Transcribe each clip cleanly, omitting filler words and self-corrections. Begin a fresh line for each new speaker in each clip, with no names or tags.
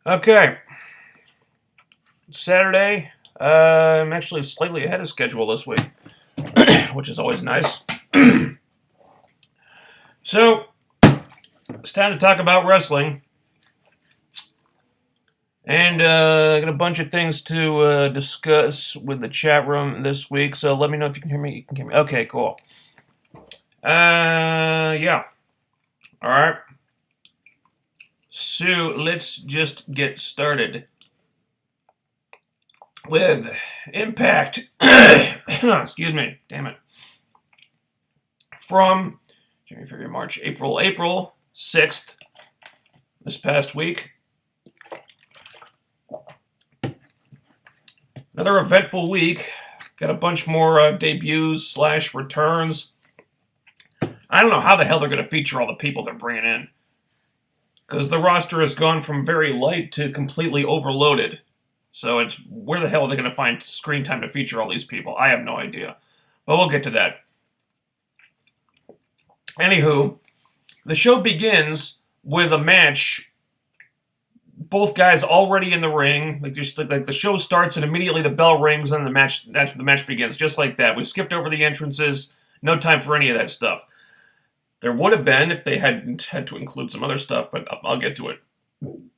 Okay, Saturday. I'm actually slightly ahead of schedule this week, which is always nice. So, it's time to talk about wrestling. And I got a bunch of things to discuss with the chat room this week, so let me know if you can hear me. You can hear me. Okay, cool. Yeah. Alright. So, let's just get started with Impact. Excuse me. Damn it. From January, February, March, April 6th, this past week. Another eventful week. Got a bunch more debuts / returns. I don't know how the hell they're going to feature all the people they're bringing in. Because the roster has gone from very light to completely overloaded. So it's, where the hell are they going to find screen time to feature all these people? I have no idea. But we'll get to that. Anywho, the show begins with a match. Both guys already in the ring. Like the show starts and immediately the bell rings and the match begins. Just like that. We skipped over the entrances. No time for any of that stuff. There would have been if they hadn't had to include some other stuff, but I'll get to it. You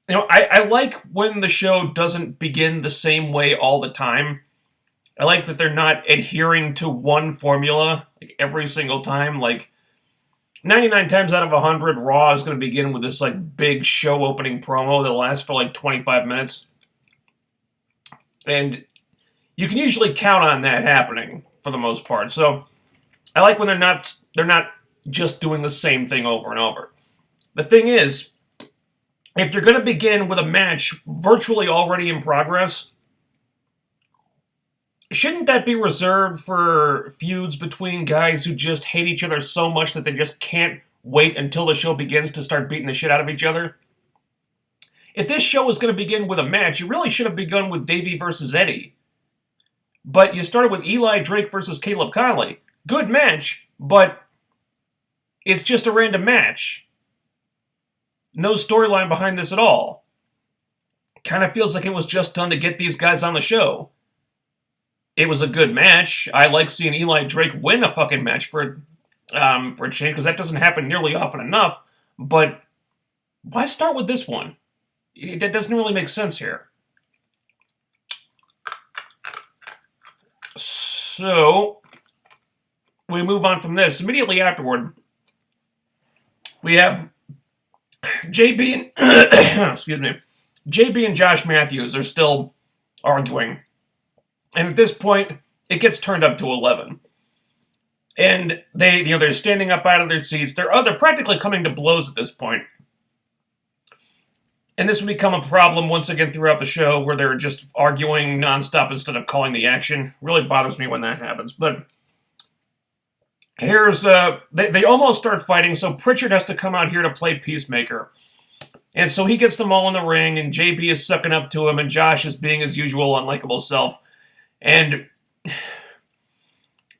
know, I like when the show doesn't begin the same way all the time. I like that they're not adhering to one formula like every single time. Like 99 times out of 100, Raw is going to begin with this like big show opening promo that lasts for like 25 minutes. And you can usually count on that happening for the most part. So I like when they're not just doing the same thing over and over. The thing is, if you're going to begin with a match virtually already in progress, shouldn't that be reserved for feuds between guys who just hate each other so much that they just can't wait until the show begins to start beating the shit out of each other? If this show was going to begin with a match, you really should have begun with Davey versus Eddie. But you started with Eli Drake versus Caleb Conley. Good match, but it's just a random match. No storyline behind this at all. Kind of feels like it was just done to get these guys on the show. It was a good match. I like seeing Eli Drake win a fucking match for a change, because that doesn't happen nearly often enough. But why start with this one? That doesn't really make sense here. So we move on from this. Immediately afterward, we have JB and excuse me, JB and Josh Matthews are still arguing, and at this point, it gets turned up to 11. And they're standing up out of their seats. They're practically coming to blows at this point. And this will become a problem once again throughout the show, where they're just arguing nonstop instead of calling the action. Really bothers me when that happens. But here's, they almost start fighting, so Pritchard has to come out here to play peacemaker. And so he gets them all in the ring, and JB is sucking up to him, and Josh is being his usual unlikable self. And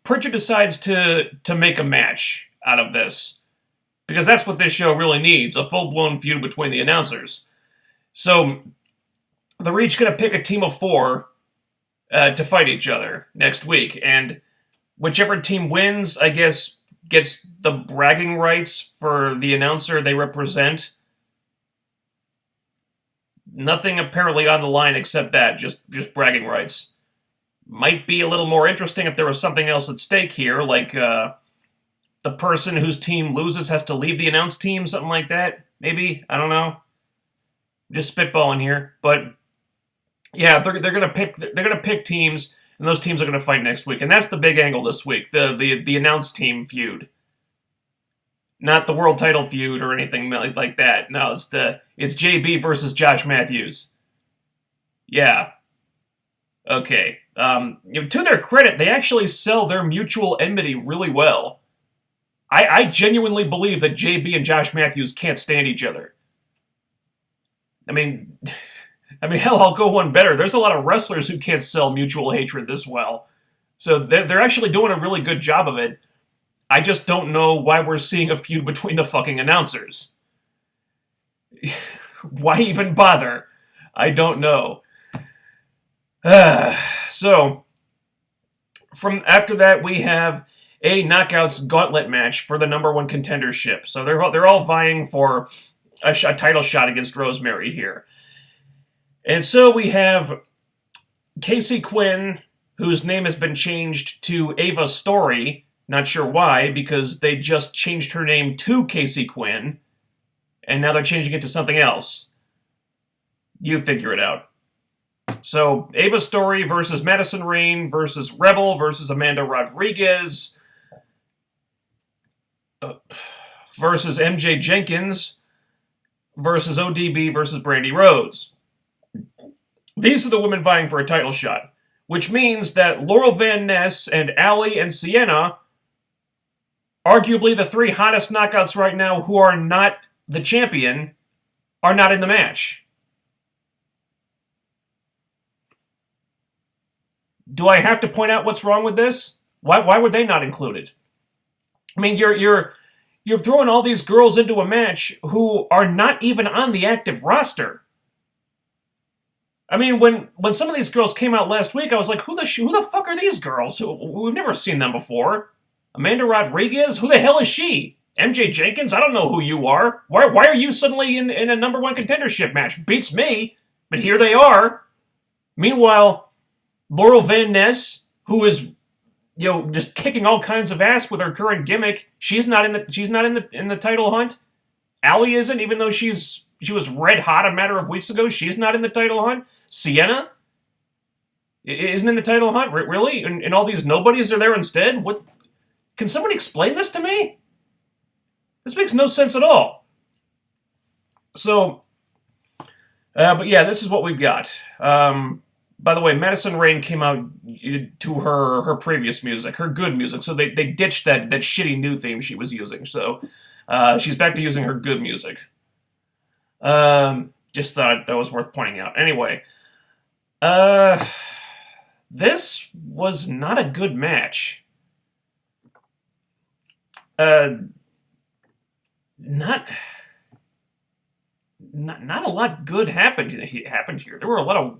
Pritchard decides to make a match out of this, because that's what this show really needs, a full-blown feud between the announcers. So they're each going to pick a team of 4 to fight each other next week, and whichever team wins, I guess, gets the bragging rights for the announcer they represent. Nothing apparently on the line except that, just bragging rights. Might be a little more interesting if there was something else at stake here, like the person whose team loses has to leave the announced team, something like that. Maybe, I don't know. Just spitballing here, but yeah, they're gonna pick teams, and those teams are gonna fight next week, and that's the big angle this week. The announced team feud, not the world title feud or anything like that. No, it's JB versus Josh Matthews. Yeah. Okay. To their credit, they actually sell their mutual enmity really well. I genuinely believe that JB and Josh Matthews can't stand each other. I mean, hell, I'll go one better. There's a lot of wrestlers who can't sell mutual hatred this well. So they're actually doing a really good job of it. I just don't know why we're seeing a feud between the fucking announcers. Why even bother? I don't know. So, from after that, we have a Knockouts Gauntlet match for the number one contendership. So they're all vying for a title shot against Rosemary here. And so we have Casey Quinn, whose name has been changed to Ava Story. Not sure why, because they just changed her name to Casey Quinn, and now they're changing it to something else. You figure it out. So, Ava Story versus Madison Rayne versus Rebel versus Amanda Rodriguez versus MJ Jenkins versus ODB versus Brandy Rhodes. These are the women vying for a title shot, which means that Laurel Van Ness and Allie and Sienna, arguably the three hottest knockouts right now who are not the champion, are not in the match. Do I have to point out what's wrong with this? Why were they not included? I mean, you're throwing all these girls into a match who are not even on the active roster. I mean, when some of these girls came out last week, I was like, who the fuck are these girls? We've never seen them before. Amanda Rodriguez? Who the hell is she? MJ Jenkins? I don't know who you are. Why are you suddenly in a number one contendership match? Beats me, but here they are. Meanwhile, Laurel Van Ness, who is, just kicking all kinds of ass with her current gimmick, she's not in the title hunt. Allie isn't, even though she was red hot a matter of weeks ago. She's not in the title hunt. Sienna isn't in the title hunt. Really? And all these nobodies are there instead. What? Can somebody explain this to me? This makes no sense at all. So, but yeah, this is what we've got. By the way, Madison Rayne came out to her previous music, her good music, so they ditched that shitty new theme she was using. So she's back to using her good music. Just thought that was worth pointing out. Anyway, this was not a good match. Not a lot good happened here. There were a lot of...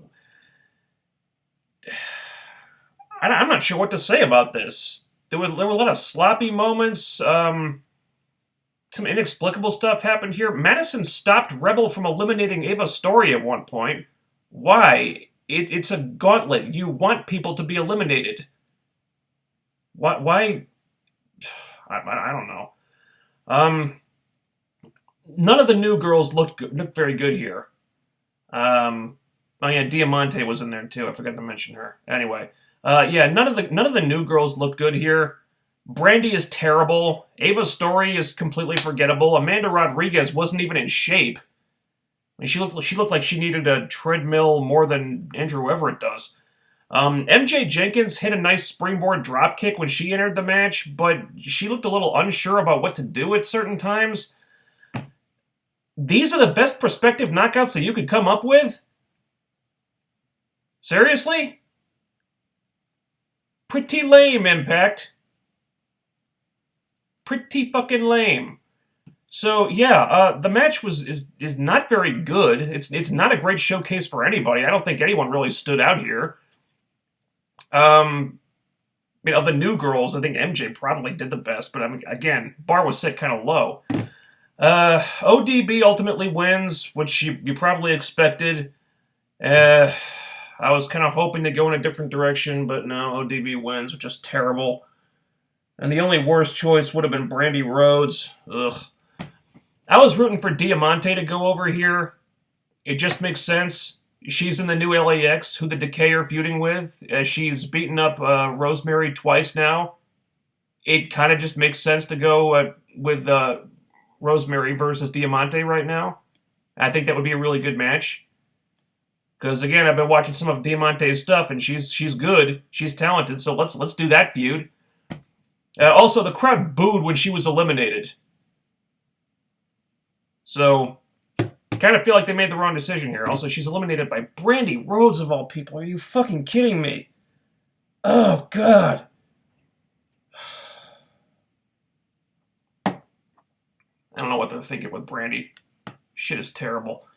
I'm not sure what to say about this. There were a lot of sloppy moments. Some inexplicable stuff happened here. Madison stopped Rebel from eliminating Ava Story at one point. Why? It's a gauntlet. You want people to be eliminated. Why? I don't know. None of the new girls looked very good here. Oh yeah, Diamante was in there too. I forgot to mention her. Anyway, yeah, none of the new girls looked good here. Brandy is terrible. Ava Story is completely forgettable. Amanda Rodriguez wasn't even in shape. I mean, she looked like she needed a treadmill more than Andrew Everett does. MJ Jenkins hit a nice springboard dropkick when she entered the match, but she looked a little unsure about what to do at certain times. These are the best prospective knockouts that you could come up with? Seriously? Pretty lame, Impact. Pretty fucking lame. So yeah, the match is not very good. It's not a great showcase for anybody. I don't think anyone really stood out here. I mean, of the new girls, I think MJ probably did the best, but I mean, again, bar was set kind of low. ODB ultimately wins, which you probably expected. I was kind of hoping to go in a different direction, but no, ODB wins, which is terrible. And the only worst choice would have been Brandy Rhodes. Ugh. I was rooting for Diamante to go over here. It just makes sense. She's in the new LAX, who the Decay are feuding with. She's beaten up Rosemary twice now. It kind of just makes sense to go with Rosemary versus Diamante right now. I think that would be a really good match. Because again, I've been watching some of Diamante's stuff, and she's good, she's talented. So let's do that feud. Also, the crowd booed when she was eliminated. So, kind of feel like they made the wrong decision here. Also, she's eliminated by Brandy Rhodes of all people. Are you fucking kidding me? Oh God. I don't know what they're thinking with Brandy. Shit is terrible.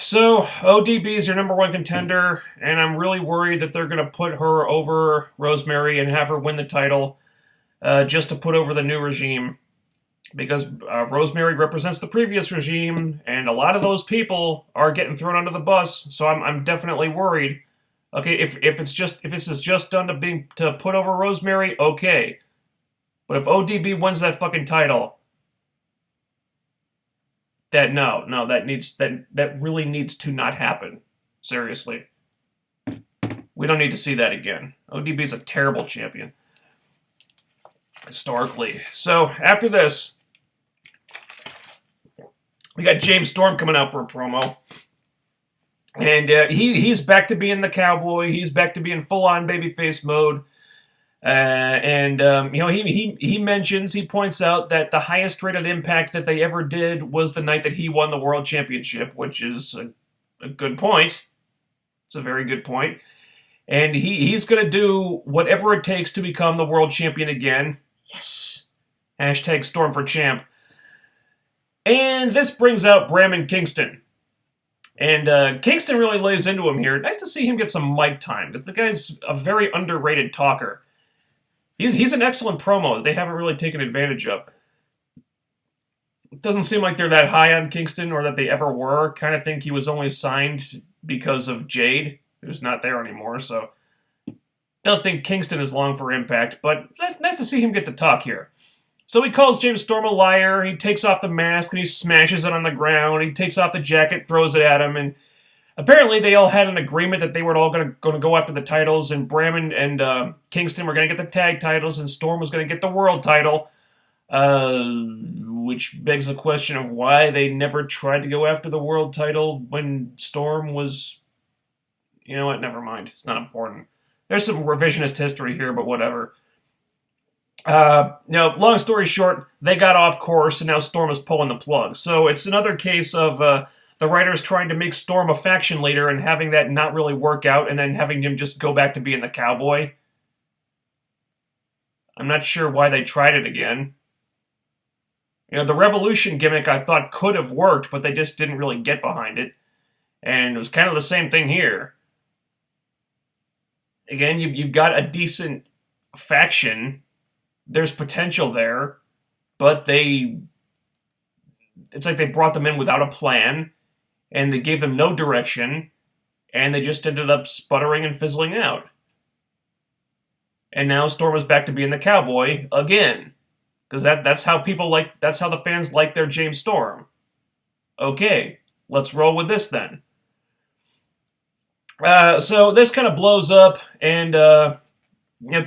So ODB is your number one contender, and I'm really worried that they're going to put her over Rosemary and have her win the title just to put over the new regime. Because Rosemary represents the previous regime, and a lot of those people are getting thrown under the bus. So I'm definitely worried. Okay, if this is just done to put over Rosemary, okay. But if ODB wins that fucking title, that really needs to not happen. Seriously, we don't need to see that again. ODB is a terrible champion historically. So after this, we got James Storm coming out for a promo. And he's back to being the cowboy. He's back to being full-on babyface mode. He points out that the highest rated Impact that they ever did was the night that he won the World Championship, which is a good point. It's a very good point. And he's going to do whatever it takes to become the world champion again. Yes. Hashtag Storm for Champ. And this brings out Bram and Kingston. And Kingston really lays into him here. Nice to see him get some mic time. The guy's a very underrated talker. He's an excellent promo that they haven't really taken advantage of. It doesn't seem like they're that high on Kingston, or that they ever were. Kind of think he was only signed because of Jade, who's not there anymore. So don't think Kingston is long for Impact, but nice to see him get to talk here. So he calls James Storm a liar, he takes off the mask, and he smashes it on the ground, he takes off the jacket, throws it at him, and apparently they all had an agreement that they were all going to go after the titles, and Bram and Kingston were going to get the tag titles, and Storm was going to get the world title, which begs the question of why they never tried to go after the world title when Storm was... You know what, never mind, it's not important. There's some revisionist history here, but whatever. Long story short, they got off course, and now Storm is pulling the plug. So it's another case of the writers trying to make Storm a faction leader and having that not really work out, and then having him just go back to being the cowboy. I'm not sure why they tried it again. The Revolution gimmick I thought could have worked, but they just didn't really get behind it. And it was kind of the same thing here. Again, you've got a decent faction. There's potential there, but it's like they brought them in without a plan, and they gave them no direction, and they just ended up sputtering and fizzling out. And now Storm is back to being the cowboy again, because that's how the fans like their James Storm. Okay, let's roll with this then. So this kind of blows up, and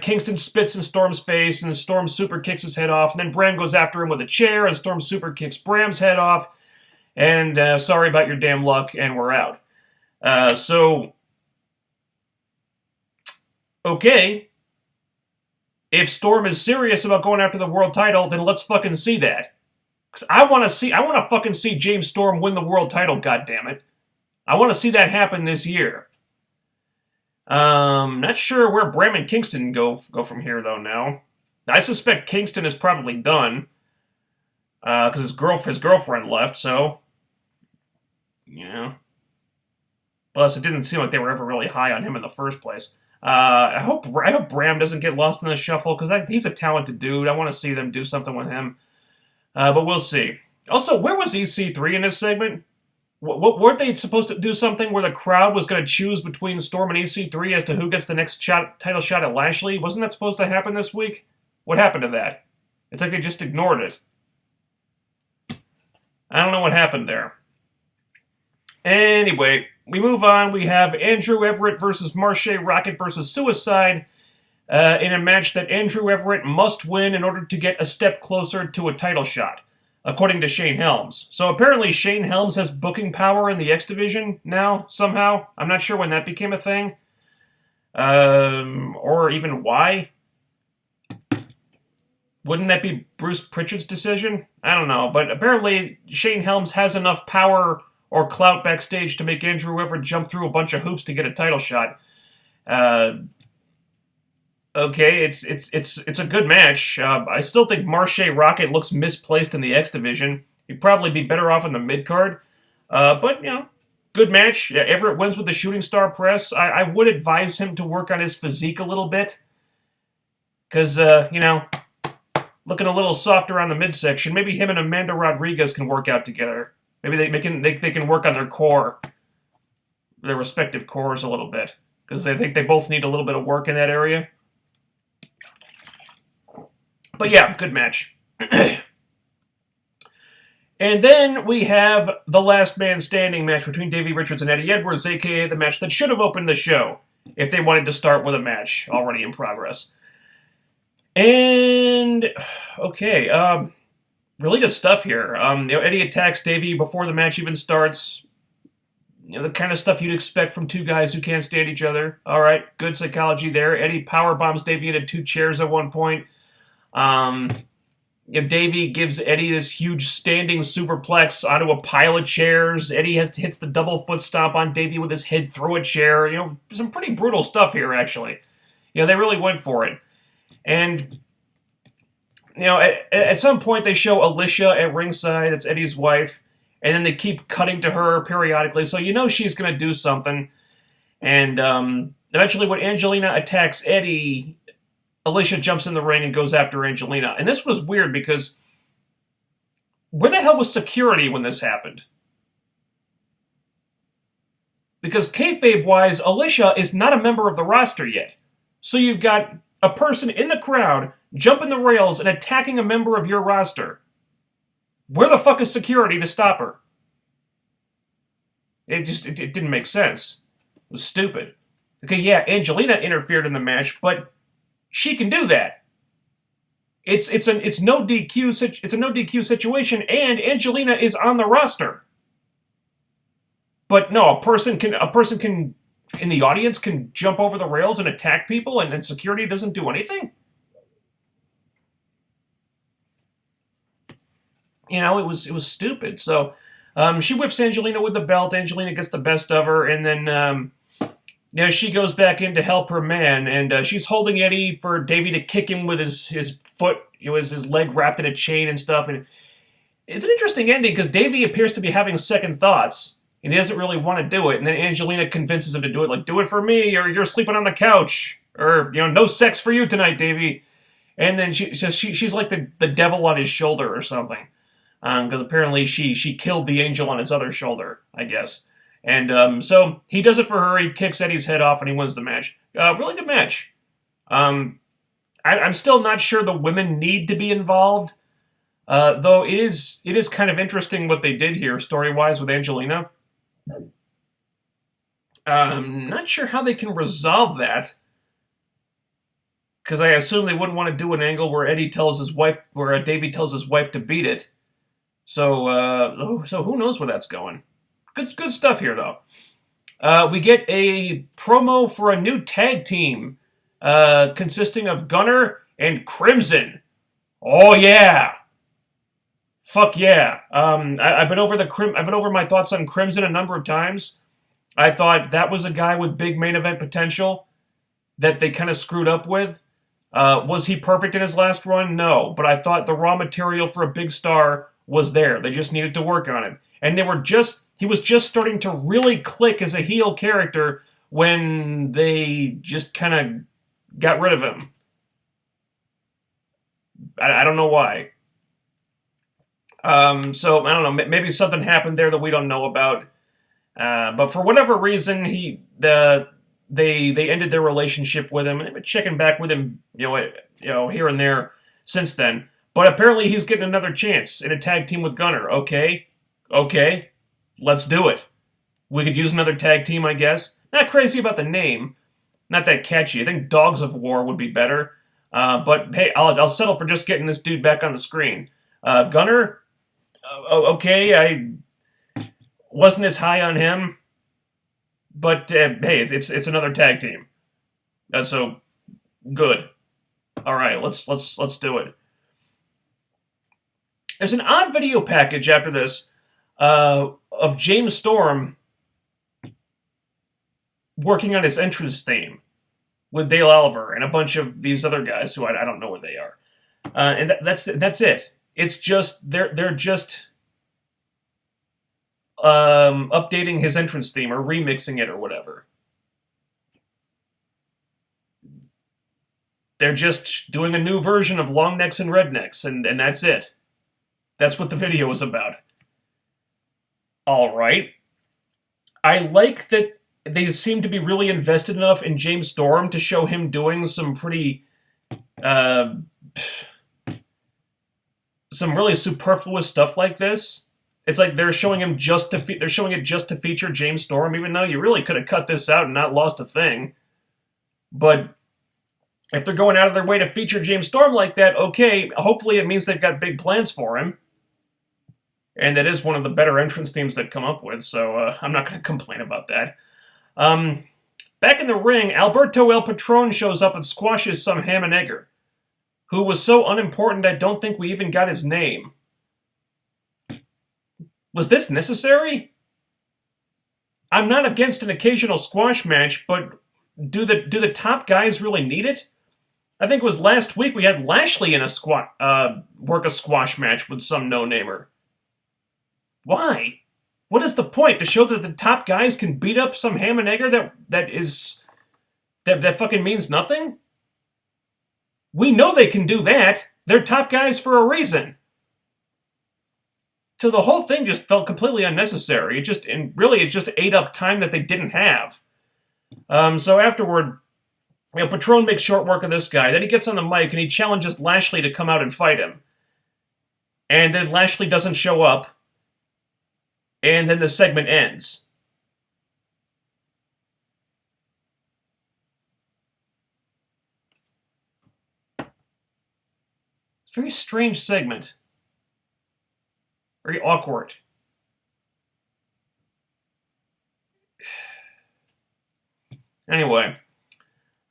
Kingston spits in Storm's face, and Storm super kicks his head off, and then Bram goes after him with a chair, and Storm super kicks Bram's head off, and sorry about your damn luck, and we're out. Okay, if Storm is serious about going after the world title, then let's fucking see that. Because I want to fucking see James Storm win the world title, goddammit. I want to see that happen this year. Not sure where Bram and Kingston go from here, though, now. I suspect Kingston is probably done. Because his girlfriend left, so... Plus, it didn't seem like they were ever really high on him in the first place. I hope Bram doesn't get lost in the shuffle, because he's a talented dude. I want to see them do something with him. But we'll see. Also, where was EC3 in this segment? Weren't they supposed to do something where the crowd was going to choose between Storm and EC3 as to who gets the next title shot at Lashley? Wasn't that supposed to happen this week? What happened to that? It's like they just ignored it. I don't know what happened there. Anyway, we move on. We have Andrew Everett versus Marche Rocket versus Suicide in a match that Andrew Everett must win in order to get a step closer to a title shot, according to Shane Helms. So apparently Shane Helms has booking power in the X Division now, somehow. I'm not sure when that became a thing. Or even why. Wouldn't that be Bruce Pritchard's decision? I don't know, but apparently Shane Helms has enough power or clout backstage to make Andrew Everett jump through a bunch of hoops to get a title shot. Okay, it's a good match. I still think Marche Rocket looks misplaced in the X Division. He'd probably be better off in the mid-card. But, good match. Everett wins with the shooting star press. I would advise him to work on his physique a little bit. Because, looking a little softer on the midsection. Maybe him and Amanda Rodriguez can work out together. Maybe they can work on their core. Their respective cores a little bit. Because I think they both need a little bit of work in that area. But yeah, good match. And then we have the last man standing match between Davey Richards and Eddie Edwards, a.k.a. the match that should have opened the show if they wanted to start with a match already in progress. And, okay, really good stuff here. Eddie attacks Davey before the match even starts. The kind of stuff you'd expect from two guys who can't stand each other. All right, good psychology there. Eddie powerbombs Davey into 2 chairs at one point. Davey gives Eddie this huge standing superplex onto a pile of chairs. Eddie hits the double foot stomp on Davey with his head through a chair. Some pretty brutal stuff here, actually. They really went for it. And, at some point they show Alicia at ringside. That's Eddie's wife. And then they keep cutting to her periodically. So she's going to do something. And eventually when Angelina attacks Eddie, Alicia jumps in the ring and goes after Angelina. And this was weird because where the hell was security when this happened? Because kayfabe-wise, Alicia is not a member of the roster yet. So you've got a person in the crowd jumping the rails and attacking a member of your roster. Where the fuck is security to stop her? It didn't make sense. It was stupid. Okay, yeah, Angelina interfered in the match, but she can do that. It's a no DQ situation, and Angelina is on the roster. But no, a person can in the audience can jump over the rails and attack people, and security doesn't do anything. It was stupid. So she whips Angelina with the belt. Angelina gets the best of her, and then she goes back in to help her man, and she's holding Eddie for Davey to kick him with his foot. It was his leg wrapped in a chain and stuff. And it's an interesting ending because Davey appears to be having second thoughts, and he doesn't really want to do it. And then Angelina convinces him to do it, like, do it for me, or you're sleeping on the couch, or no sex for you tonight, Davey. And then she's like the devil on his shoulder or something. Because apparently she killed the angel on his other shoulder, I guess. And so he does it for her. He kicks Eddie's head off, and he wins the match. Really good match. I'm still not sure the women need to be involved, though it is kind of interesting what they did here, story-wise, with Angelina. I'm not sure how they can resolve that, because I assume they wouldn't want to do an angle where Davey tells his wife to beat it. So who knows where that's going? Good stuff here, though. We get a promo for a new tag team consisting of Gunner and Crimson. Oh yeah, fuck yeah. I've been over my thoughts on Crimson a number of times. I thought that was a guy with big main event potential that they kind of screwed up with. Was he perfect in his last run? No, but I thought the raw material for a big star was there. They just needed to work on it. And he was just starting to really click as a heel character when they just kind of got rid of him. I don't know why. So, I don't know, maybe something happened there that we don't know about. But for whatever reason, they ended their relationship with him, and they've been checking back with him, here and there since then. But apparently he's getting another chance in a tag team with Gunner. Okay, let's do it. We could use another tag team, I guess. Not crazy about the name. Not that catchy. I think Dogs of War would be better. But hey, I'll settle for just getting this dude back on the screen. Gunner, okay, I wasn't as high on him. But hey, it's another tag team. So good. All right, let's do it. There's an odd video package after this of James Storm working on his entrance theme with Dale Oliver and a bunch of these other guys who I don't know where they are. And that's it. It's just they're just updating his entrance theme or remixing it or whatever. They're just doing a new version of Long Necks and Rednecks, and that's it. That's what the video was about. Alright. I like that they seem to be really invested enough in James Storm to show him doing some pretty, some really superfluous stuff like this. It's like they're showing him they're showing it just to feature James Storm, even though you really could have cut this out and not lost a thing. But if they're going out of their way to feature James Storm like that, okay, hopefully it means they've got big plans for him. And that is one of the better entrance themes they've come up with, so I'm not going to complain about that. Back in the ring, Alberto El Patron shows up and squashes some ham and egger, who was so unimportant I don't think we even got his name. Was this necessary? I'm not against an occasional squash match, but do the top guys really need it? I think it was last week we had Lashley in work a squash match with some no-namer. Why? What is the point? To show that the top guys can beat up some ham and egger that fucking means nothing? We know they can do that. They're top guys for a reason. So the whole thing just felt completely unnecessary. It just ate up time that they didn't have. So afterward, Patron makes short work of this guy. Then he gets on the mic and he challenges Lashley to come out and fight him. And then Lashley doesn't show up. And then the segment ends. It's a very strange segment. Very awkward. Anyway.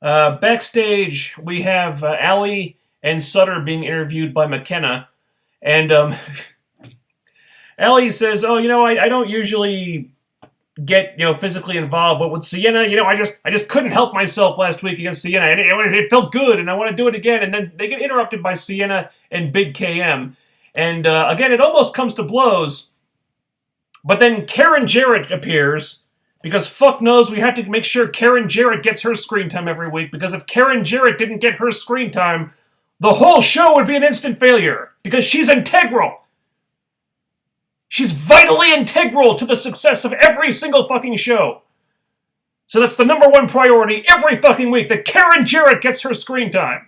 Backstage, we have Allie and Sutter being interviewed by McKenna. And, Allie says, oh, I don't usually get, physically involved, but with Sienna, I just couldn't help myself last week against Sienna. It felt good, and I want to do it again. And then they get interrupted by Sienna and Big KM. And, again, it almost comes to blows. But then Karen Jarrett appears, because fuck knows we have to make sure Karen Jarrett gets her screen time every week, because if Karen Jarrett didn't get her screen time, the whole show would be an instant failure, because she's integral. She's vitally integral to the success of every single fucking show. So that's the number one priority every fucking week, that Karen Jarrett gets her screen time.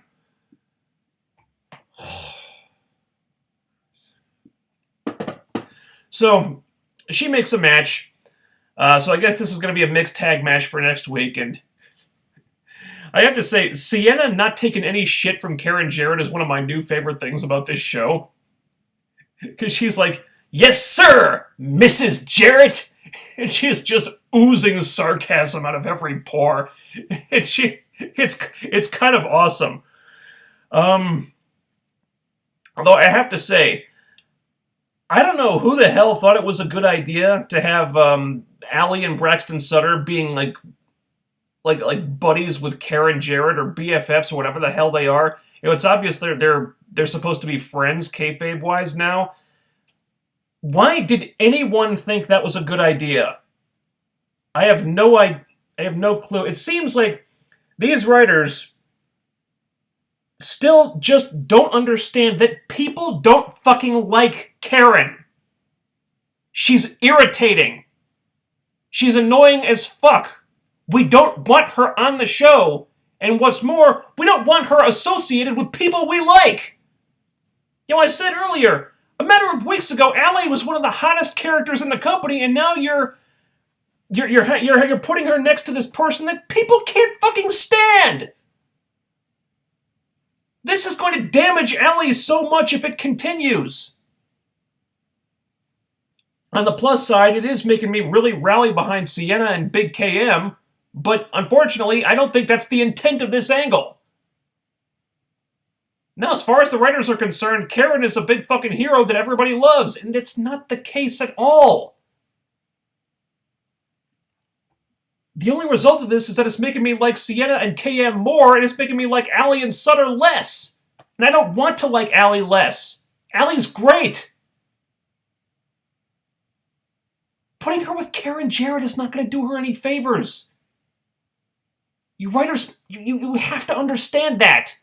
So, she makes a match. So I guess this is going to be a mixed tag match for next week, and I have to say, Sienna not taking any shit from Karen Jarrett is one of my new favorite things about this show. Because she's like, yes, sir, Mrs. Jarrett. And she is just oozing sarcasm out of every pore. And it's kind of awesome. Although I have to say, I don't know who the hell thought it was a good idea to have Allie and Braxton Sutter being like buddies with Karen Jarrett or BFFs or whatever the hell they are. It's obvious they're supposed to be friends, kayfabe-wise now. Why did anyone think that was a good idea? I have no clue. It seems like these writers still just don't understand that people don't fucking like Karen. She's irritating. She's annoying as fuck. We don't want her on the show. And what's more, we don't want her associated with people we like. I said earlier, a matter of weeks ago, Allie was one of the hottest characters in the company, and now you're putting her next to this person that people can't fucking stand. This is going to damage Allie so much if it continues. On the plus side, it is making me really rally behind Sienna and Big KM, but unfortunately, I don't think that's the intent of this angle. Now, as far as the writers are concerned, Karen is a big fucking hero that everybody loves, and it's not the case at all. The only result of this is that it's making me like Sienna and KM more, and it's making me like Allie and Sutter less. And I don't want to like Allie less. Allie's great. Putting her with Karen Jarrett is not going to do her any favors. You writers, you have to understand that.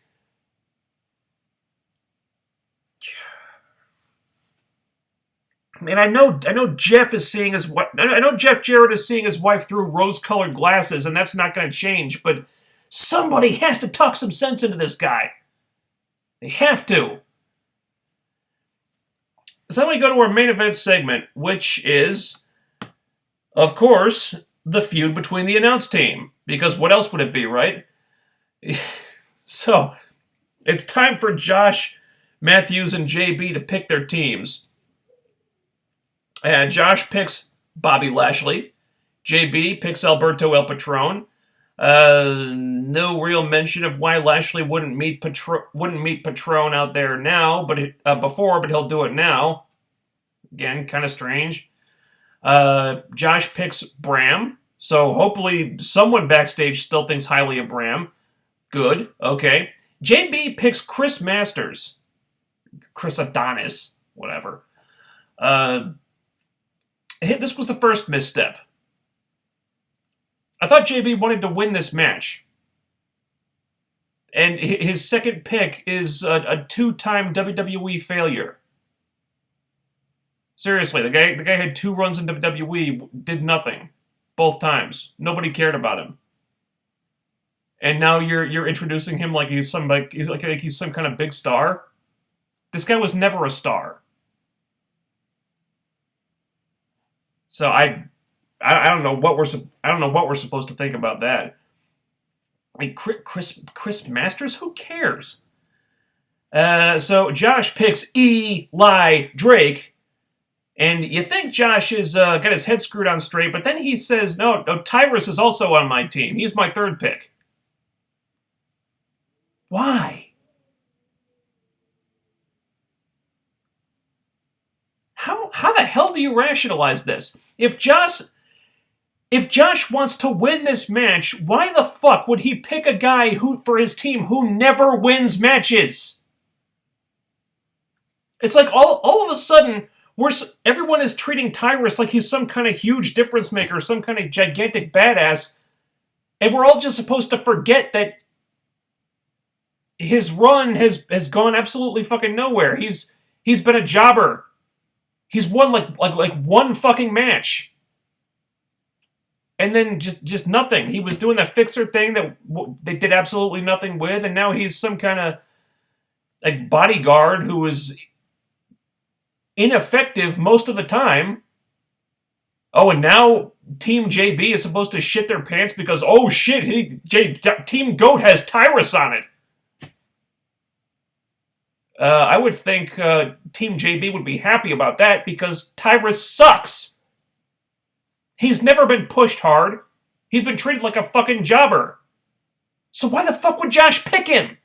And I know Jeff is seeing his wife. I know Jeff Jarrett is seeing his wife through rose-colored glasses, and that's not going to change. But somebody has to talk some sense into this guy. They have to. So then we go to our main event segment, which is, of course, the feud between the announce team. Because what else would it be, right? So, it's time for Josh, Matthews, and JB to pick their teams. Josh picks Bobby Lashley. JB picks Alberto El Patron. No real mention of why Lashley wouldn't meet Patron out there now, but before, but he'll do it now. Again, kind of strange. Josh picks Bram. So hopefully someone backstage still thinks highly of Bram. Good. Okay. JB picks Chris Masters. Chris Adonis. Whatever. This was the first misstep. I thought JB wanted to win this match. And his second pick is a two-time WWE failure. Seriously, the guy had 2 runs in WWE, did nothing. Both times. Nobody cared about him. And now you're introducing him like he's some kind of big star. This guy was never a star. So I don't know what we're supposed to think about that. I mean, Chris Masters, who cares? So Josh picks Eli Drake, and you think Josh has got his head screwed on straight, but then he says, no, Tyrus is also on my team. He's my third pick. Why? How the hell do you rationalize this? If Josh wants to win this match, why the fuck would he pick a guy for his team who never wins matches? It's like all of a sudden, everyone is treating Tyrus like he's some kind of huge difference maker, some kind of gigantic badass, and we're all just supposed to forget that his run has gone absolutely fucking nowhere. He's been a jobber. He's won like one fucking match. And then just nothing. He was doing that fixer thing that they did absolutely nothing with, and now he's some kind of like bodyguard who is ineffective most of the time. Oh, and now Team JB is supposed to shit their pants because, oh shit, Team GOAT has Tyrus on it. I would think Team JB would be happy about that because Tyrus sucks. He's never been pushed hard. He's been treated like a fucking jobber. So why the fuck would Josh pick him?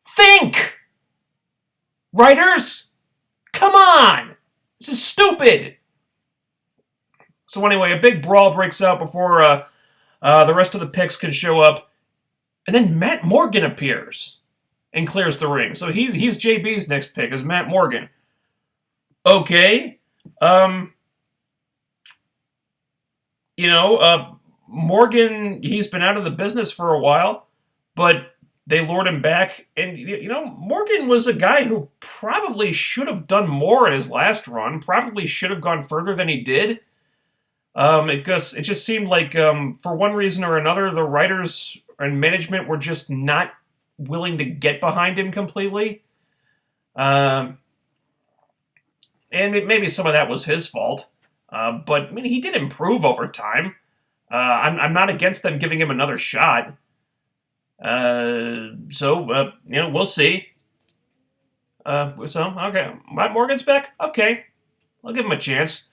Think! Writers? Come on! This is stupid! So anyway, a big brawl breaks out before the rest of the picks can show up. And then Matt Morgan appears and clears the ring. So he's JB's next pick, is Matt Morgan. Okay. Morgan, he's been out of the business for a while, but they lured him back. And, Morgan was a guy who probably should have done more in his last run, probably should have gone further than he did. It just seemed like, for one reason or another, the writers and management were just not willing to get behind him completely. And maybe some of that was his fault. But, I mean, he did improve over time. I'm not against them giving him another shot. We'll see. Okay, Matt Morgan's back? Okay. I'll give him a chance.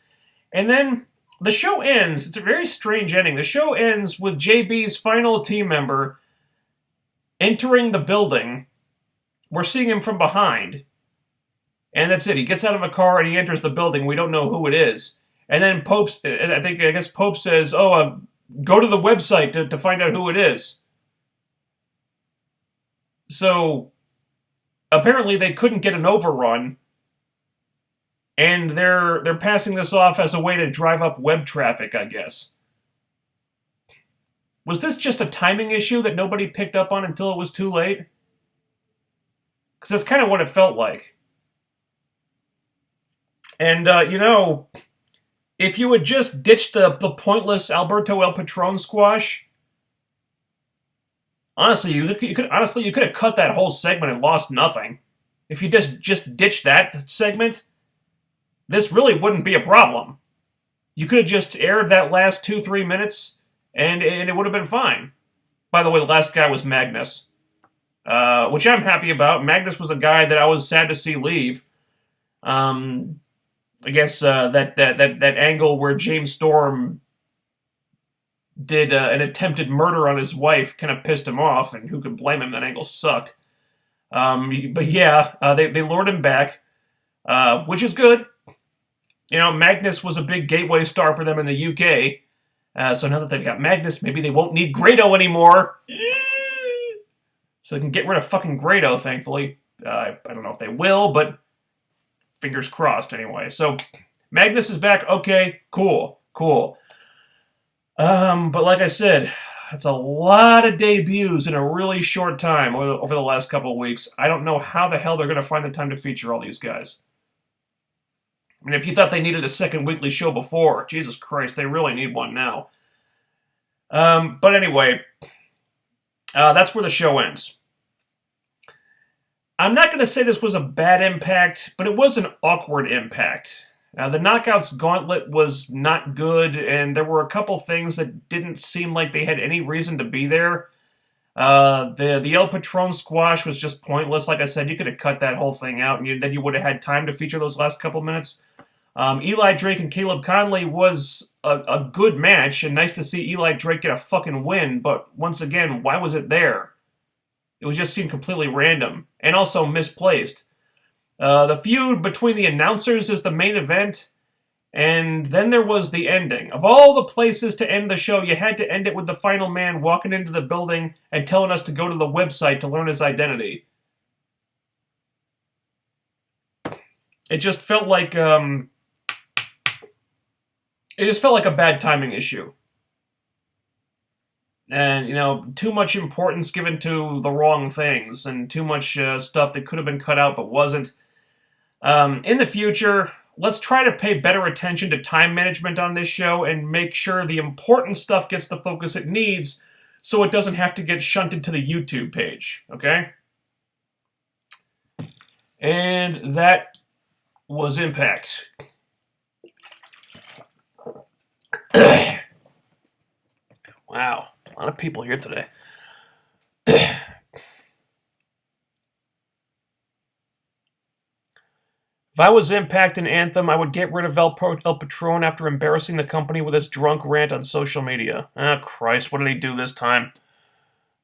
And then the show ends. It's a very strange ending. The show ends with JB's final team member entering the building. We're seeing him from behind. And that's it. He gets out of a car and he enters the building. We don't know who it is. And then Pope says, go to the website to find out who it is. So, apparently they couldn't get an overrun and they're passing this off as a way to drive up web traffic, I guess. Was this just a timing issue that nobody picked up on until it was too late? Because that's kind of what it felt like. And, if you had just ditched the pointless Alberto El Patron squash, honestly, you could have cut that whole segment and lost nothing. If you just ditched that segment, this really wouldn't be a problem. You could have just aired that last 2-3 minutes, and it would have been fine. By the way, the last guy was Magnus, which I'm happy about. Magnus was a guy that I was sad to see leave. I guess that angle where James Storm did an attempted murder on his wife kind of pissed him off, and who could blame him? That angle sucked. But yeah, they lured him back, which is good. Magnus was a big gateway star for them in the UK. So now that they've got Magnus, maybe they won't need Grado anymore. So they can get rid of fucking Grado, thankfully. I don't know if they will, but fingers crossed anyway. So Magnus is back. Okay, cool. But like I said, it's a lot of debuts in a really short time over the last couple of weeks. I don't know how the hell they're going to find the time to feature all these guys. I mean, if you thought they needed a second weekly show before, Jesus Christ, they really need one now. But anyway, that's where the show ends. I'm not going to say this was a bad Impact, but it was an awkward Impact. The Knockouts Gauntlet was not good, and there were a couple things that didn't seem like they had any reason to be there. The El Patron squash was just pointless. Like I said, you could have cut that whole thing out, and then you would have had time to feature those last couple minutes. Eli Drake and Caleb Conley was a good match, and nice to see Eli Drake get a fucking win, but once again, why was it there? It just seemed completely random, and also misplaced. The feud between the announcers is the main event, and then there was the ending. Of all the places to end the show, you had to end it with the final man walking into the building and telling us to go to the website to learn his identity. It just felt like, a bad timing issue. And, too much importance given to the wrong things, and too much stuff that could have been cut out but wasn't. In the future, let's try to pay better attention to time management on this show and make sure the important stuff gets the focus it needs so it doesn't have to get shunted to the YouTube page, okay? And that was Impact. Wow, a lot of people here today. If I was Impact and Anthem, I would get rid of El Patron after embarrassing the company with his drunk rant on social media. Oh, Christ, what did he do this time?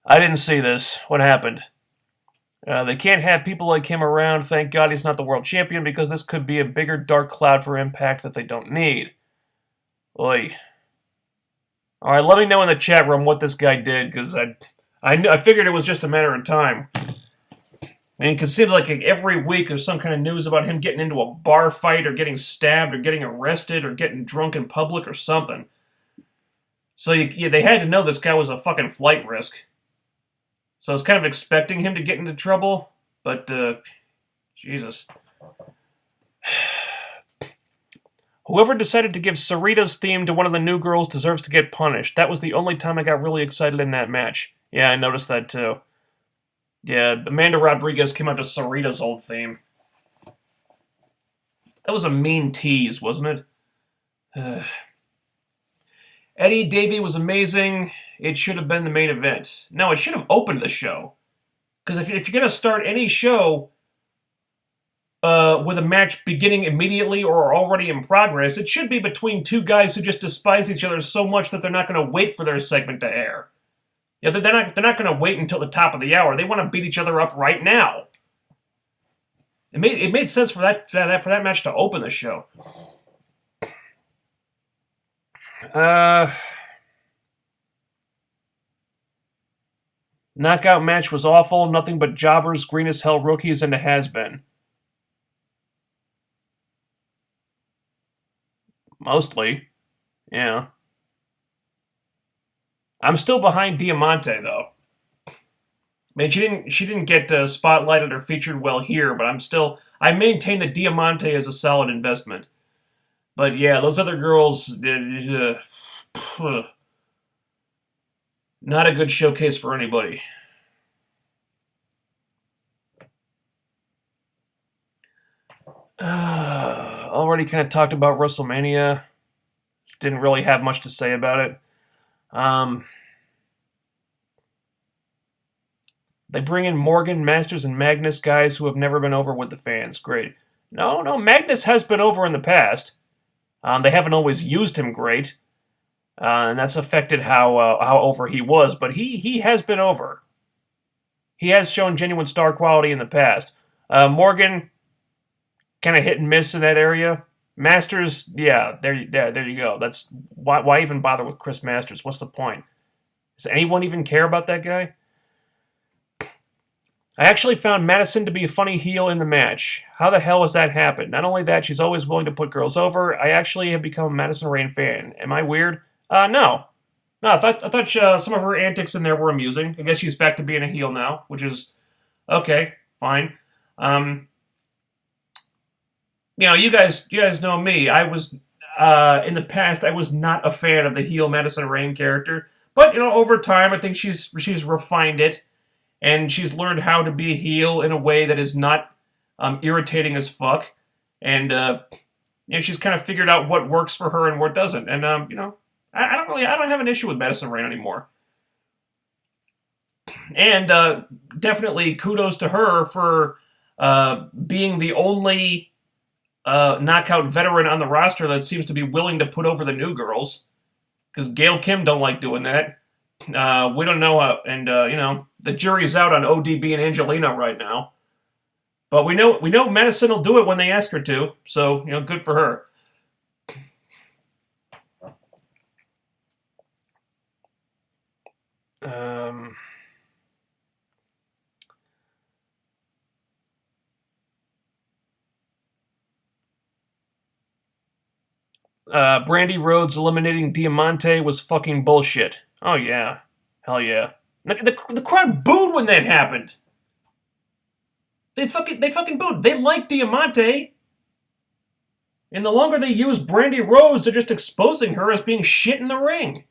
I didn't see this. What happened? They can't have people like him around. Thank God he's not the world champion, because this could be a bigger dark cloud for Impact that they don't need. Oy. Alright, let me know in the chat room what this guy did, because I figured it was just a matter of time. I mean, it seems like every week there's some kind of news about him getting into a bar fight or getting stabbed or getting arrested or getting drunk in public or something. So they had to know this guy was a fucking flight risk. So I was kind of expecting him to get into trouble, but, Jesus. Whoever decided to give Sarita's theme to one of the new girls deserves to get punished. That was the only time I got really excited in that match. Yeah, I noticed that too. Yeah, Amanda Rodriguez came out to Sarita's old theme. That was a mean tease, wasn't it? Eddie Davey was amazing. It should have been the main event. No, it should have opened the show. Because if you're going to start any show with a match beginning immediately or already in progress, it should be between two guys who just despise each other so much that they're not going to wait for their segment to air. Yeah, they're not going to wait until the top of the hour. They want to beat each other up right now. It made sense for that match to open the show. Knockout match was awful. Nothing but jobbers, green as hell rookies, and a has-been. Mostly, yeah. I'm still behind Diamante though. I mean, she didn't get spotlighted or featured well here, but I maintain that Diamante is a solid investment. But yeah, those other girls, not a good showcase for anybody. Already kind of talked about WrestleMania. Didn't really have much to say about it. Um, they bring in Morgan, Masters, and Magnus, guys who have never been over with the fans. Great. No, Magnus has been over in the past. They haven't always used him great, and that's affected how over he was. But he has been over. He has shown genuine star quality in the past. Morgan, kind of hit and miss in that area. Masters, yeah, there you go. That's why even bother with Chris Masters? What's the point? Does anyone even care about that guy? I actually found Madison to be a funny heel in the match. How the hell has that happened? Not only that, she's always willing to put girls over. I actually have become a Madison Rayne fan. Am I weird? No. No, I thought some of her antics in there were amusing. I guess she's back to being a heel now, which is okay, fine. You guys know me. I was in the past. I was not a fan of the heel Madison Rayne character, but over time, I think she's refined it, and she's learned how to be a heel in a way that is not irritating as fuck, and she's kind of figured out what works for her and what doesn't. And I don't have an issue with Madison Rayne anymore. And definitely kudos to her for being the only knockout veteran on the roster that seems to be willing to put over the new girls. Because Gail Kim don't like doing that. We don't know how, and the jury's out on ODB and Angelina right now. But we know Madison will do it when they ask her to. So good for her. Brandy Rhodes eliminating Diamante was fucking bullshit. Oh yeah, hell yeah. The crowd booed when that happened. They fucking booed. They like Diamante. And the longer they use Brandy Rhodes, they're just exposing her as being shit in the ring.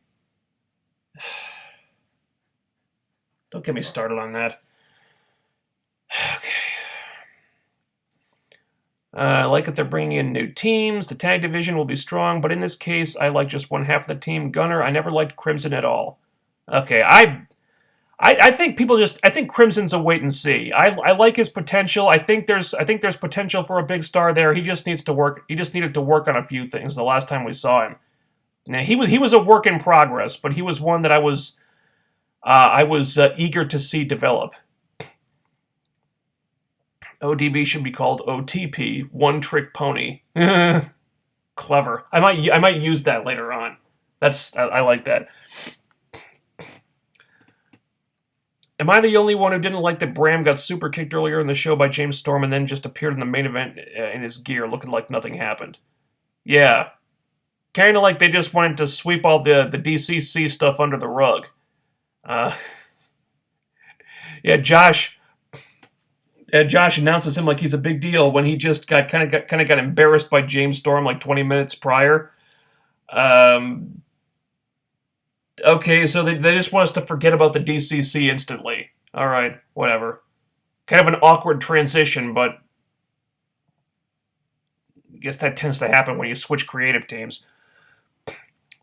Don't get me started on that. Okay. I like that they're bringing in new teams. The tag division will be strong, but in this case, I like just one half of the team. Gunner, I never liked Crimson at all. Okay, I think I think Crimson's a wait and see. I like his potential. I think there's potential for a big star there. He just needs to work. He just needed to work on a few things the last time we saw him. Now he was a work in progress, but he was one that I was eager to see develop. ODB should be called OTP, One Trick Pony. Clever. I might use that later on. I like that. Am I the only one who didn't like that Bram got super kicked earlier in the show by James Storm and then just appeared in the main event in his gear looking like nothing happened? Yeah. Kind of like they just wanted to sweep all the DCC stuff under the rug. Yeah, Josh announces him like he's a big deal when he just got embarrassed by James Storm like 20 minutes prior. Okay, so they just want us to forget about the DCC instantly. All right, whatever. Kind of an awkward transition, but I guess that tends to happen when you switch creative teams.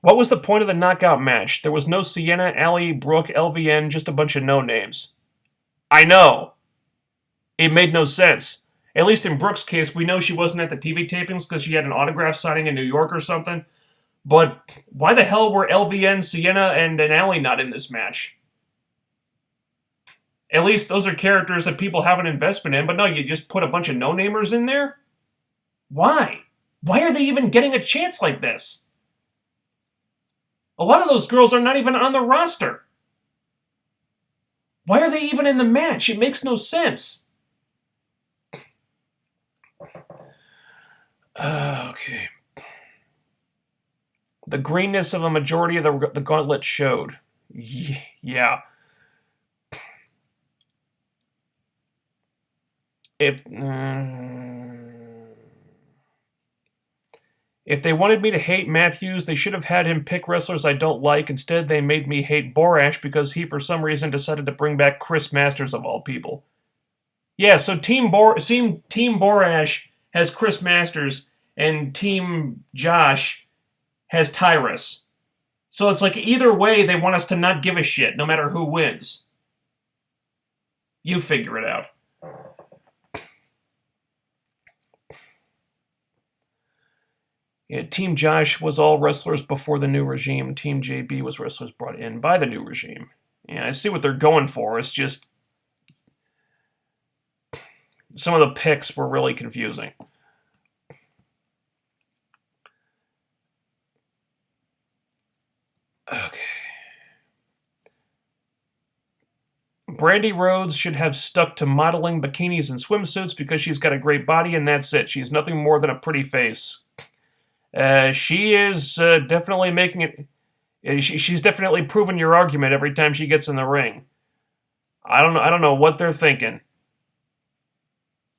What was the point of the knockout match? There was no Sienna, Allie, Brooke, LVN, just a bunch of no-names. I know. It made no sense. At least in Brooke's case, we know she wasn't at the TV tapings because she had an autograph signing in New York or something. But why the hell were LVN, Sienna, and Allie not in this match? At least those are characters that people have an investment in, but no, you just put a bunch of no-namers in there? Why? Why are they even getting a chance like this? A lot of those girls are not even on the roster. Why are they even in the match? It makes no sense. Okay. the greenness of a majority of the gauntlet showed. Yeah. If they wanted me to hate Matthews, they should have had him pick wrestlers I don't like. Instead, they made me hate Borash because he, for some reason, decided to bring back Chris Masters of all people. Yeah, so Team Borash has Chris Masters, and Team Josh has Tyrus. So it's like either way, they want us to not give a shit, no matter who wins. You figure it out. Yeah, Team Josh was all wrestlers before the new regime. Team JB was wrestlers brought in by the new regime. Yeah, I see what they're going for. It's just some of the picks were really confusing. Okay. Brandy Rhodes should have stuck to modeling bikinis and swimsuits because she's got a great body and that's it. She's nothing more than a pretty face. She is definitely making it. She's definitely proven your argument every time she gets in the ring. I don't know what they're thinking.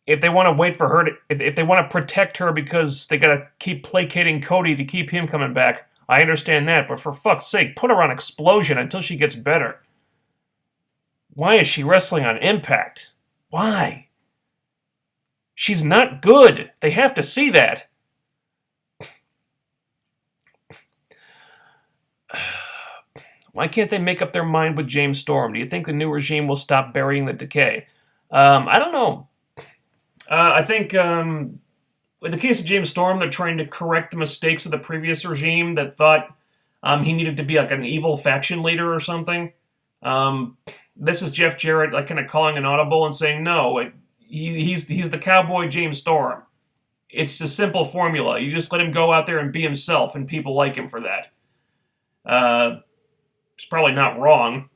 If they want to wait for her to, if they want to protect her because they gotta keep placating Cody to keep him coming back, I understand that. But for fuck's sake, put her on Explosion until she gets better. Why is she wrestling on Impact? Why? She's not good. They have to see that. Why can't they make up their mind with James Storm? Do you think the new regime will stop burying the decay? I don't know. I think in the case of James Storm, they're trying to correct the mistakes of the previous regime that thought he needed to be like an evil faction leader or something. This is Jeff Jarrett like kind of calling an audible and saying, no, he's the cowboy James Storm. It's a simple formula. You just let him go out there and be himself, and people like him for that. It's probably not wrong.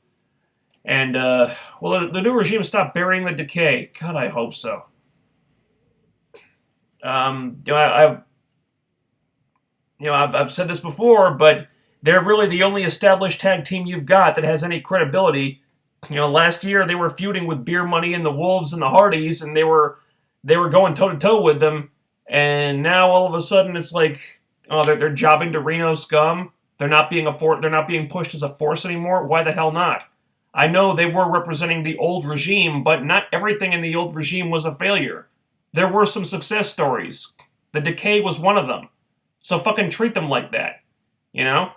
And, well, the new regime stopped burying the decay. God, I hope so. I've said this before, but they're really the only established tag team you've got that has any credibility. Last year they were feuding with Beer Money and the Wolves and the Hardys, and they were going toe to toe with them. And now all of a sudden it's like, oh, they're jobbing to Reno Scum. They're not being pushed as a force anymore. Why the hell not? I know they were representing the old regime, but not everything in the old regime was a failure. There were some success stories. The Decay was one of them. So fucking treat them like that. And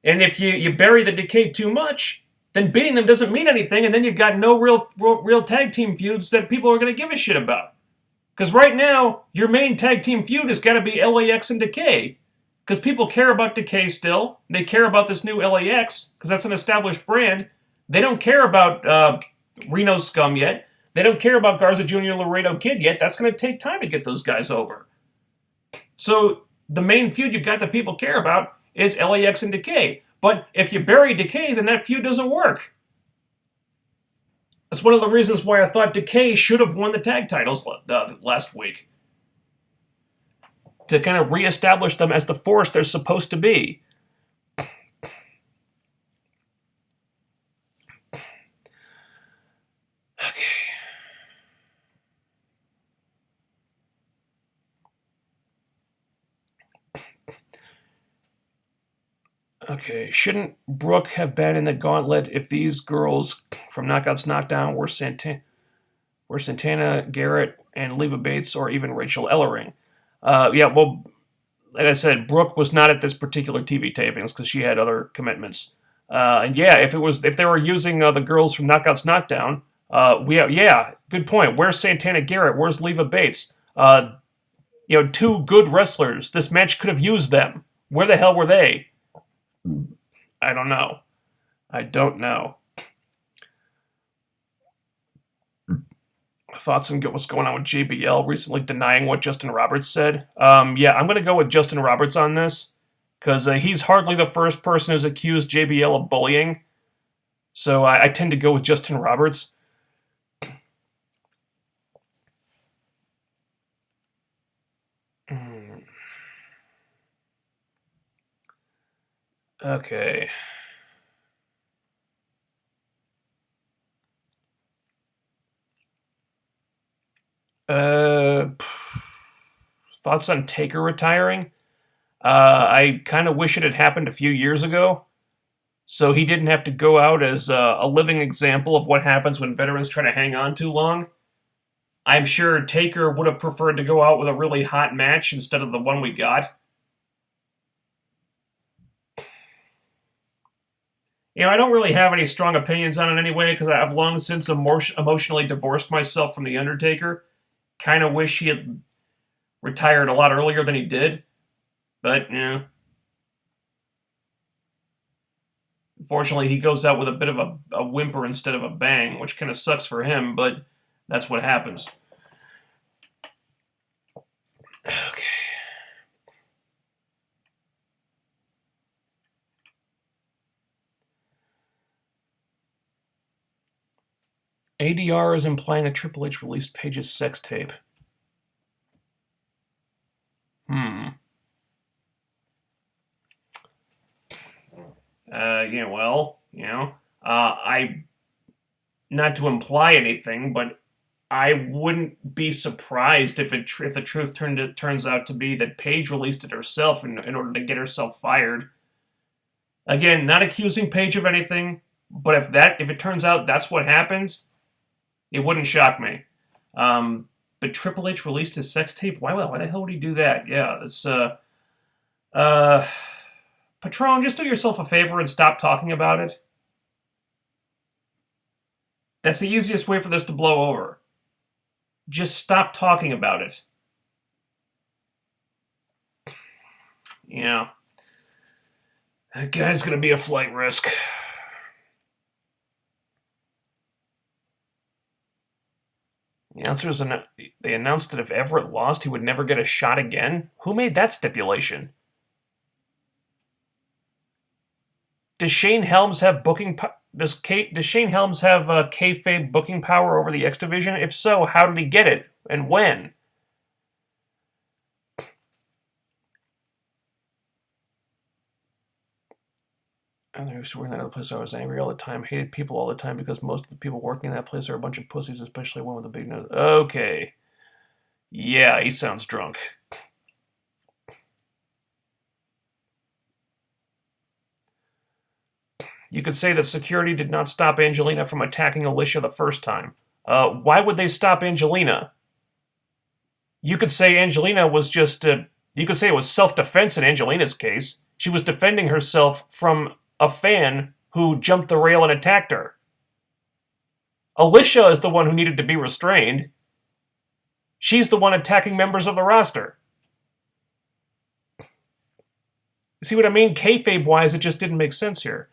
if you bury the Decay too much, then beating them doesn't mean anything, and then you've got no real tag team feuds that people are going to give a shit about. Because right now, your main tag team feud has got to be LAX and Decay. Because people care about Decay still. They care about this new LAX, because that's an established brand. They don't care about Reno Scum yet. They don't care about Garza Jr. Laredo Kid yet. That's going to take time to get those guys over. So the main feud you've got that people care about is LAX and Decay. But if you bury Decay, then that feud doesn't work. That's one of the reasons why I thought Decay should have won the tag titles last week. To kind of reestablish them as the force they're supposed to be. Okay, shouldn't Brooke have been in the gauntlet if these girls from Knockouts Knockdown were Santana, Garrett, and Leva Bates, or even Rachel Ellering? Well, like I said, Brooke was not at this particular TV tapings because she had other commitments. And yeah, if they were using the girls from Knockouts Knockdown, good point. Where's Santana Garrett? Where's Leva Bates? Two good wrestlers. This match could have used them. Where the hell were they? I don't know. Thoughts on what's going on with JBL recently denying what Justin Roberts said? I'm going to go with Justin Roberts on this because he's hardly the first person who's accused JBL of bullying. So I tend to go with Justin Roberts. Okay. Uh, Thoughts on Taker retiring? I kind of wish it had happened a few years ago, so he didn't have to go out as a living example of what happens when veterans try to hang on too long. I'm sure Taker would have preferred to go out with a really hot match instead of the one we got. I don't really have any strong opinions on it anyway, because I've long since emotionally divorced myself from The Undertaker. Kind of wish he had retired a lot earlier than he did, but, unfortunately, he goes out with a bit of a whimper instead of a bang, which kind of sucks for him, but that's what happens. Okay. ADR is implying a Triple H released Paige's sex tape. I, not to imply anything, but I wouldn't be surprised if the truth turns out to be that Paige released it herself in order to get herself fired. Again, not accusing Paige of anything, but if it turns out that's what happened, it wouldn't shock me. But Triple H released his sex tape. Why the hell would he do that? Yeah, it's Patron, just do yourself a favor and stop talking about it. That's the easiest way for this to blow over. Just stop talking about it. Yeah. That guy's gonna be a flight risk. The announcers they announced that if Everett lost, he would never get a shot again. Who made that stipulation? Does Shane Helms have booking? Does Shane Helms have kayfabe booking power over the X Division? If so, how did he get it and when? And I used to work in that other place. I was angry all the time, hated people all the time because most of the people working in that place are a bunch of pussies, especially one with a big nose. Okay. Yeah, he sounds drunk. You could say that security did not stop Angelina from attacking Alicia the first time. Why would they stop Angelina? You could say Angelina was just. You could say it was self-defense in Angelina's case. She was defending herself from a fan who jumped the rail and attacked her. Alicia is the one who needed to be restrained. She's the one attacking members of the roster. See what I mean? Kayfabe-wise, it just didn't make sense here.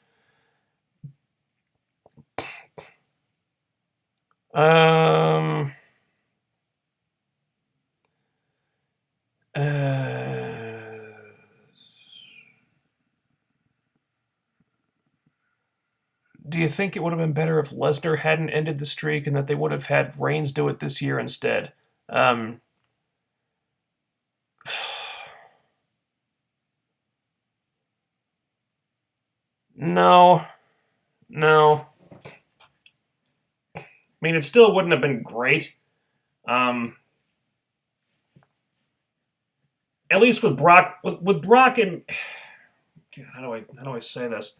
Do you think it would have been better if Lesnar hadn't ended the streak and that they would have had Reigns do it this year instead? No. I mean, it still wouldn't have been great. At least with Brock, with Brock and God, how do I say this?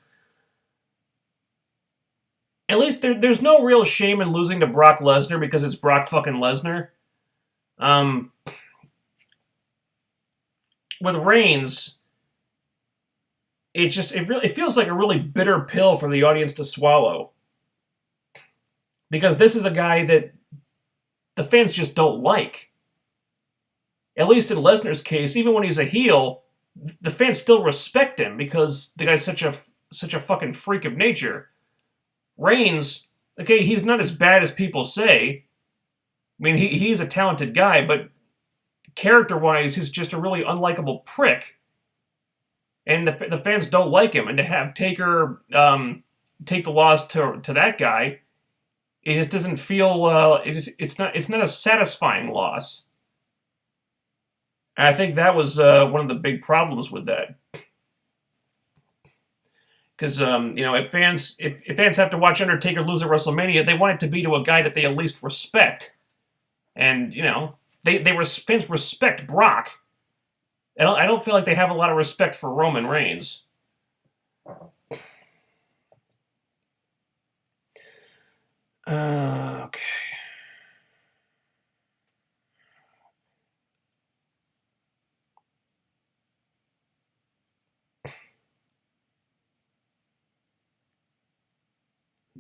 At least there's no real shame in losing to Brock Lesnar because it's Brock fucking Lesnar. With Reigns, it feels like a really bitter pill for the audience to swallow because this is a guy that the fans just don't like. At least in Lesnar's case, even when he's a heel, the fans still respect him because the guy's such a fucking freak of nature. Reigns, okay, he's not as bad as people say. I mean, he's a talented guy, but character-wise, he's just a really unlikable prick. And the fans don't like him. And to have Taker take the loss to that guy, it just doesn't feel. It's not a satisfying loss. And I think that was one of the big problems with that. Because if fans have to watch Undertaker lose at WrestleMania, they want it to be to a guy that they at least respect, and fans respect Brock. I don't feel like they have a lot of respect for Roman Reigns. Okay.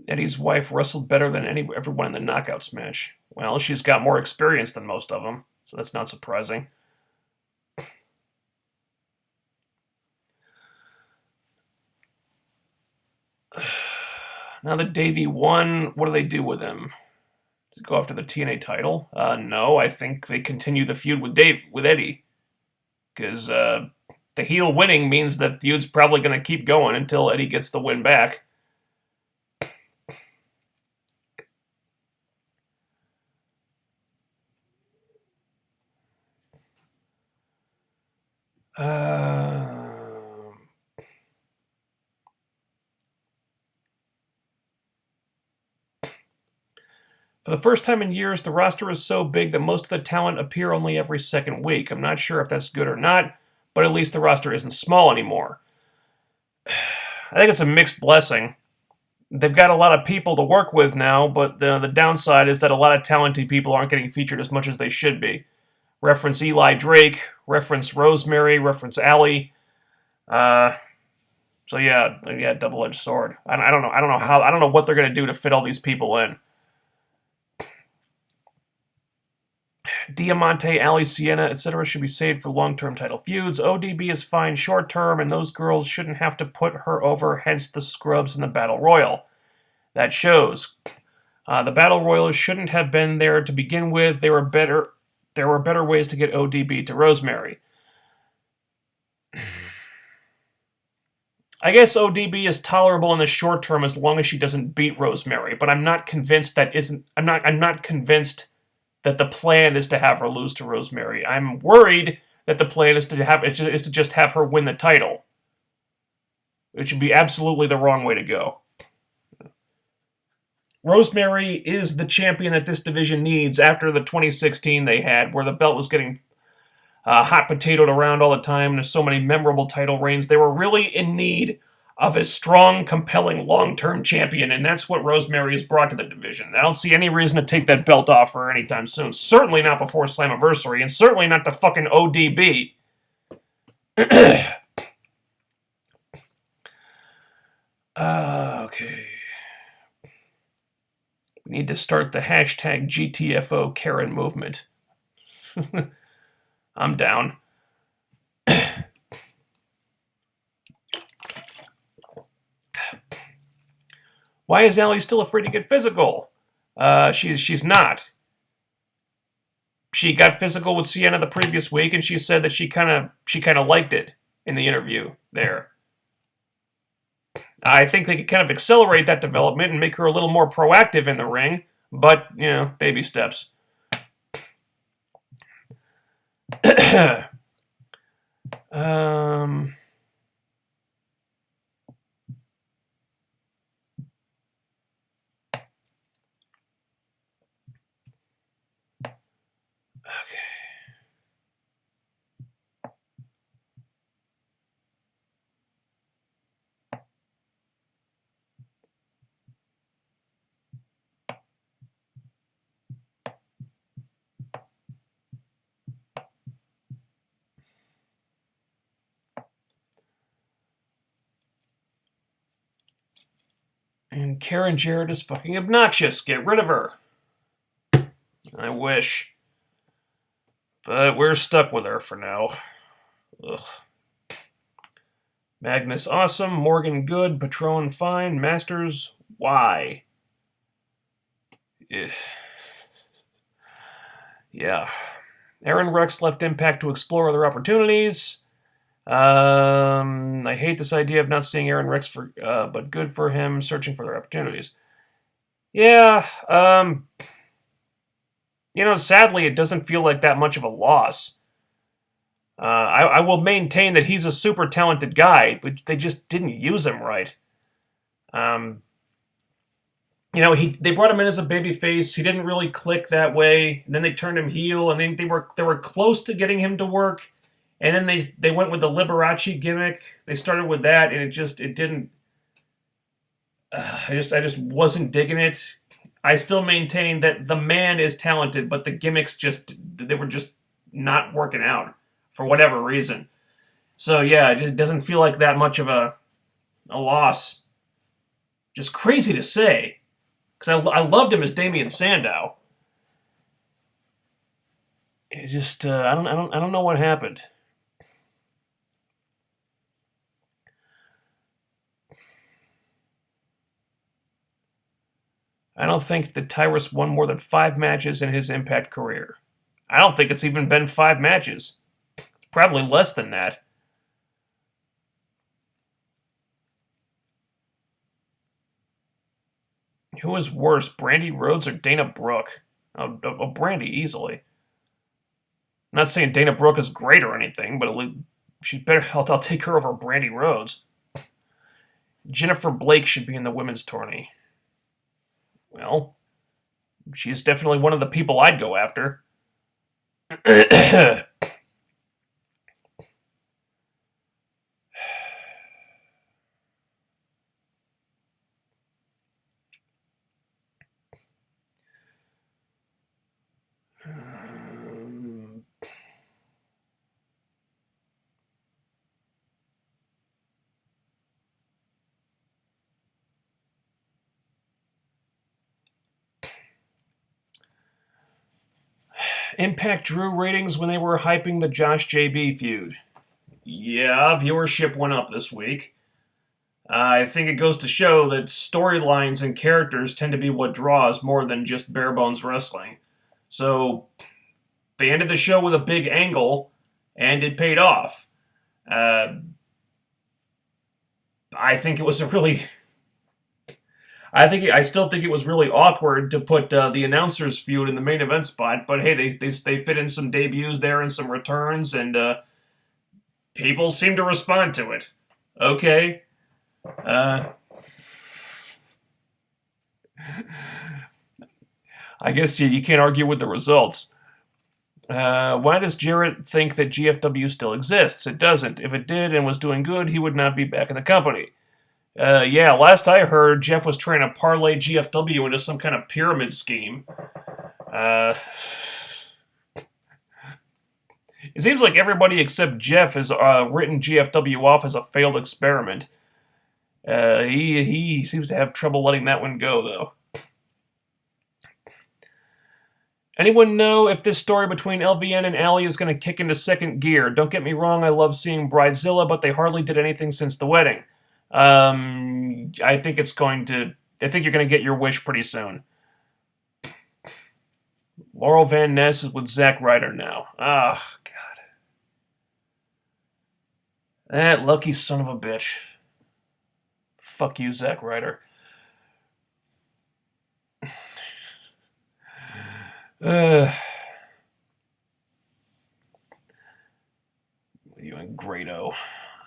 Eddie's wife wrestled better than everyone in the Knockouts match. Well, she's got more experience than most of them, so that's not surprising. Now that Davey won, what do they do with him? Does he go after the TNA title? No, I think they continue the feud with Eddie. Because the heel winning means that the feud's probably going to keep going until Eddie gets the win back. For the first time in years, the roster is so big that most of the talent appear only every second week. I'm not sure if that's good or not, but at least the roster isn't small anymore. I think it's a mixed blessing. They've got a lot of people to work with now, but the downside is that a lot of talented people aren't getting featured as much as they should be. Reference Eli Drake, reference Rosemary, reference Allie. So yeah, double-edged sword. I don't know what they're gonna do to fit all these people in. Diamante, Ali, Sienna, etc. should be saved for long-term title feuds. ODB is fine short-term, and those girls shouldn't have to put her over, hence the scrubs in the Battle Royal. That shows. The Battle Royals shouldn't have been there to begin with. There were better ways to get ODB to Rosemary. I guess ODB is tolerable in the short term as long as she doesn't beat Rosemary, but I'm not convinced that the plan is to have her lose to Rosemary. I'm worried that the plan is to just have her win the title. It should be absolutely the wrong way to go. Rosemary is the champion that this division needs after the 2016 they had, where the belt was getting hot potatoed around all the time, and there's so many memorable title reigns. They were really in need of a strong, compelling, long-term champion, and that's what Rosemary has brought to the division. I don't see any reason to take that belt off her anytime soon. Certainly not before Slammiversary, and certainly not to fucking ODB. Okay. We need to start the hashtag GTFO Karen movement. I'm down. Why is Allie still afraid to get physical? She's not. She got physical with Sienna the previous week, and she said that she kind of liked it in the interview there. I think they could kind of accelerate that development and make her a little more proactive in the ring, but baby steps. And Karen Jarrett is fucking obnoxious. Get rid of her. I wish. But we're stuck with her for now. Ugh. Magnus awesome, Morgan good, Patron fine, Masters why? Yeah. Aaron Rex left Impact to explore other opportunities. I hate this idea of not seeing Aaron Rex but good for him searching for other opportunities. Yeah, sadly, it doesn't feel like that much of a loss. I will maintain that he's a super talented guy, but they just didn't use him right. Um, they brought him in as a babyface. He didn't really click that way. And then they turned him heel, and then they were close to getting him to work. And then they went with the Liberace gimmick. They started with that, and it didn't. I just wasn't digging it. I still maintain that the man is talented, but the gimmicks they were just not working out for whatever reason. So yeah, it doesn't feel like that much of a loss. Just crazy to say, because I loved him as Damian Sandow. It just I don't know what happened. I don't think that Tyrus won more than 5 matches in his Impact career. I don't think it's even been 5 matches. Probably less than that. Who is worse, Brandy Rhodes or Dana Brooke? Oh, Brandy, easily. I'm not saying Dana Brooke is great or anything, but she's better. I'll take her over Brandy Rhodes. Jennifer Blake should be in the women's tourney. Well, she's definitely one of the people I'd go after. Impact Drew ratings when they were hyping the Josh JB feud. Yeah, viewership went up this week. I think it goes to show that storylines and characters tend to be what draws more than just bare bones wrestling. So they ended the show with a big angle, and it paid off. I think it was a really. I still think it was really awkward to put the announcers feud in the main event spot, but hey, they fit in some debuts there and some returns, and people seem to respond to it. Okay. I guess you can't argue with the results. Why does Jarrett think that GFW still exists? It doesn't. If it did and was doing good, he would not be back in the company. Yeah, last I heard, Jeff was trying to parlay GFW into some kind of pyramid scheme. It seems like everybody except Jeff has written GFW off as a failed experiment. He seems to have trouble letting that one go, though. Anyone know if this story between LVN and Allie is going to kick into second gear? Don't get me wrong, I love seeing Bridezilla, but they hardly did anything since the wedding. I think you're going to get your wish pretty soon. Laurel Van Ness is with Zack Ryder now. Ah, oh, God. That lucky son of a bitch. Fuck you, Zack Ryder. You and Grado.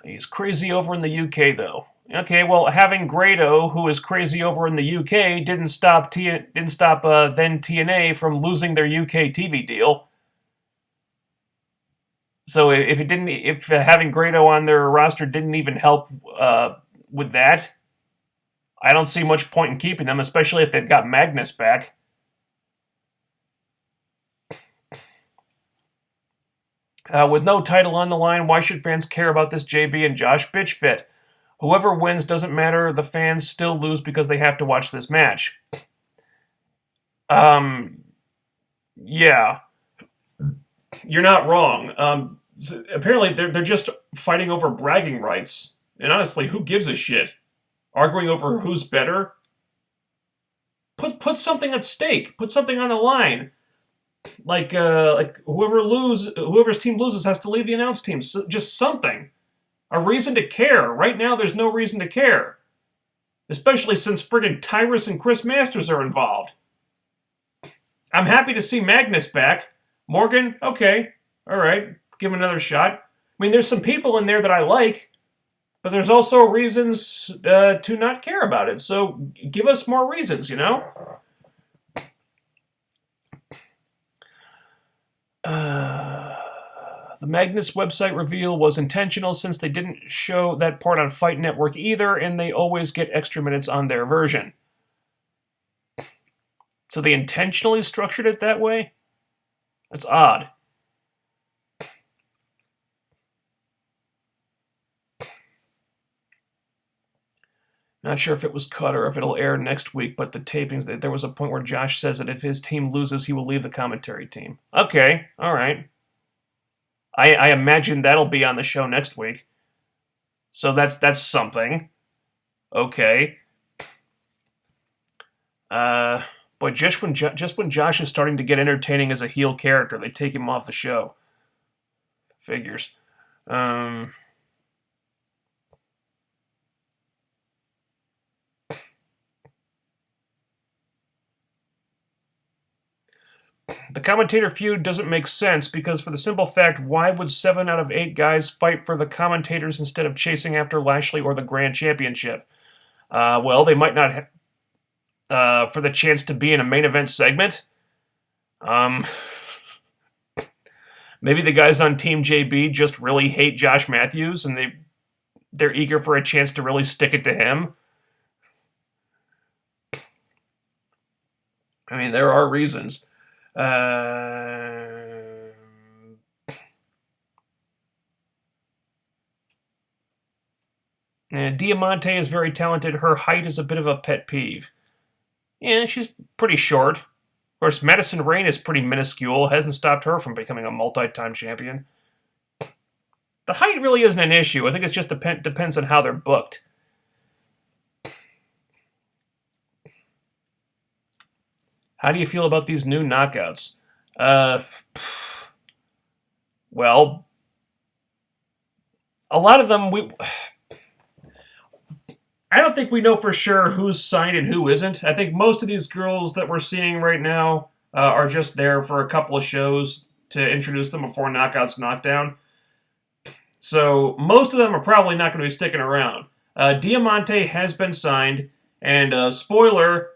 He's crazy over in the UK, though. Okay, well, having Grado, who is crazy over in the UK, didn't stop then TNA from losing their UK TV deal. So if having Grado on their roster didn't even help with that, I don't see much point in keeping them, especially if they've got Magnus back. With no title on the line, why should fans care about this JB and Josh bitch fit? Whoever wins doesn't matter. The fans still lose because they have to watch this match. Yeah. You're not wrong. Apparently, they're just fighting over bragging rights. And honestly, who gives a shit? Arguing over who's better? Put something at stake. Put something on the line. Like whoever's team loses has to leave the announce team. So just something. A reason to care. Right now, there's no reason to care. Especially since friggin' Tyrus and Chris Masters are involved. I'm happy to see Magnus back. Morgan, okay. Alright. Give him another shot. I mean, there's some people in there that I like. but there's also reasons to not care about it. So give us more reasons, you know? The Magnus website reveal was intentional since they didn't show that part on Fight Network either, and they always get extra minutes on their version. So they intentionally structured it that way? That's odd. Not sure if it was cut or if it'll air next week, but the tapings, there was a point where Josh says that if his team loses, he will leave the commentary team. Okay, all right. I imagine that'll be on the show next week. So that's something. Okay. But just when Josh is starting to get entertaining as a heel character, they take him off the show. Figures. The commentator feud doesn't make sense because, for the simple fact, why would 7 out of 8 guys fight for the commentators instead of chasing after Lashley or the Grand Championship? Well, they might not for the chance to be in a main event segment. Maybe the guys on Team JB just really hate Josh Matthews and they're eager for a chance to really stick it to him. I mean, there are reasons. Diamante is very talented. Her height is a bit of a pet peeve. Yeah, she's pretty short. Of course, Madison Rayne is pretty minuscule. Hasn't stopped her from becoming a multi-time champion. The height really isn't an issue. I think it just depends on how they're booked. How do you feel about these new knockouts? Well, a lot of them I don't think we know for sure who's signed and who isn't. I think most of these girls that we're seeing right now are just there for a couple of shows to introduce them before Knockouts Knockdown. So most of them are probably not going to be sticking around. Diamante has been signed, and spoiler,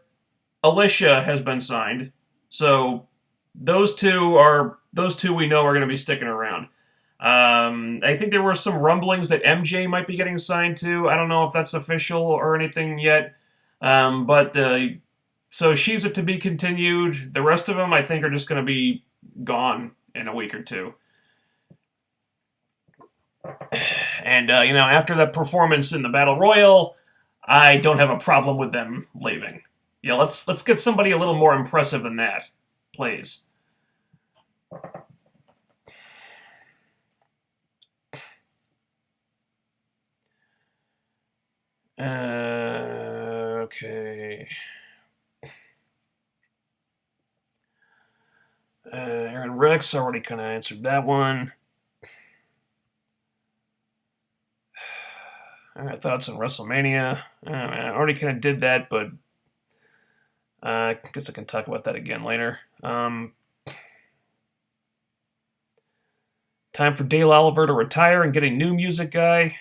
Alicia has been signed. So those two we know are going to be sticking around. I think there were some rumblings that MJ might be getting signed to. I don't know if that's official or anything yet. So she's a to be continued. The rest of them, I think, are just going to be gone in a week or two. And, after that performance in the Battle Royal, I don't have a problem with them leaving. Yeah, let's get somebody a little more impressive than that, please. Okay. Aaron Rex already kind of answered that one. All right, thoughts on WrestleMania. I already kind of did that, but I guess I can talk about that again later. Time for Dale Oliver to retire and get a new music guy.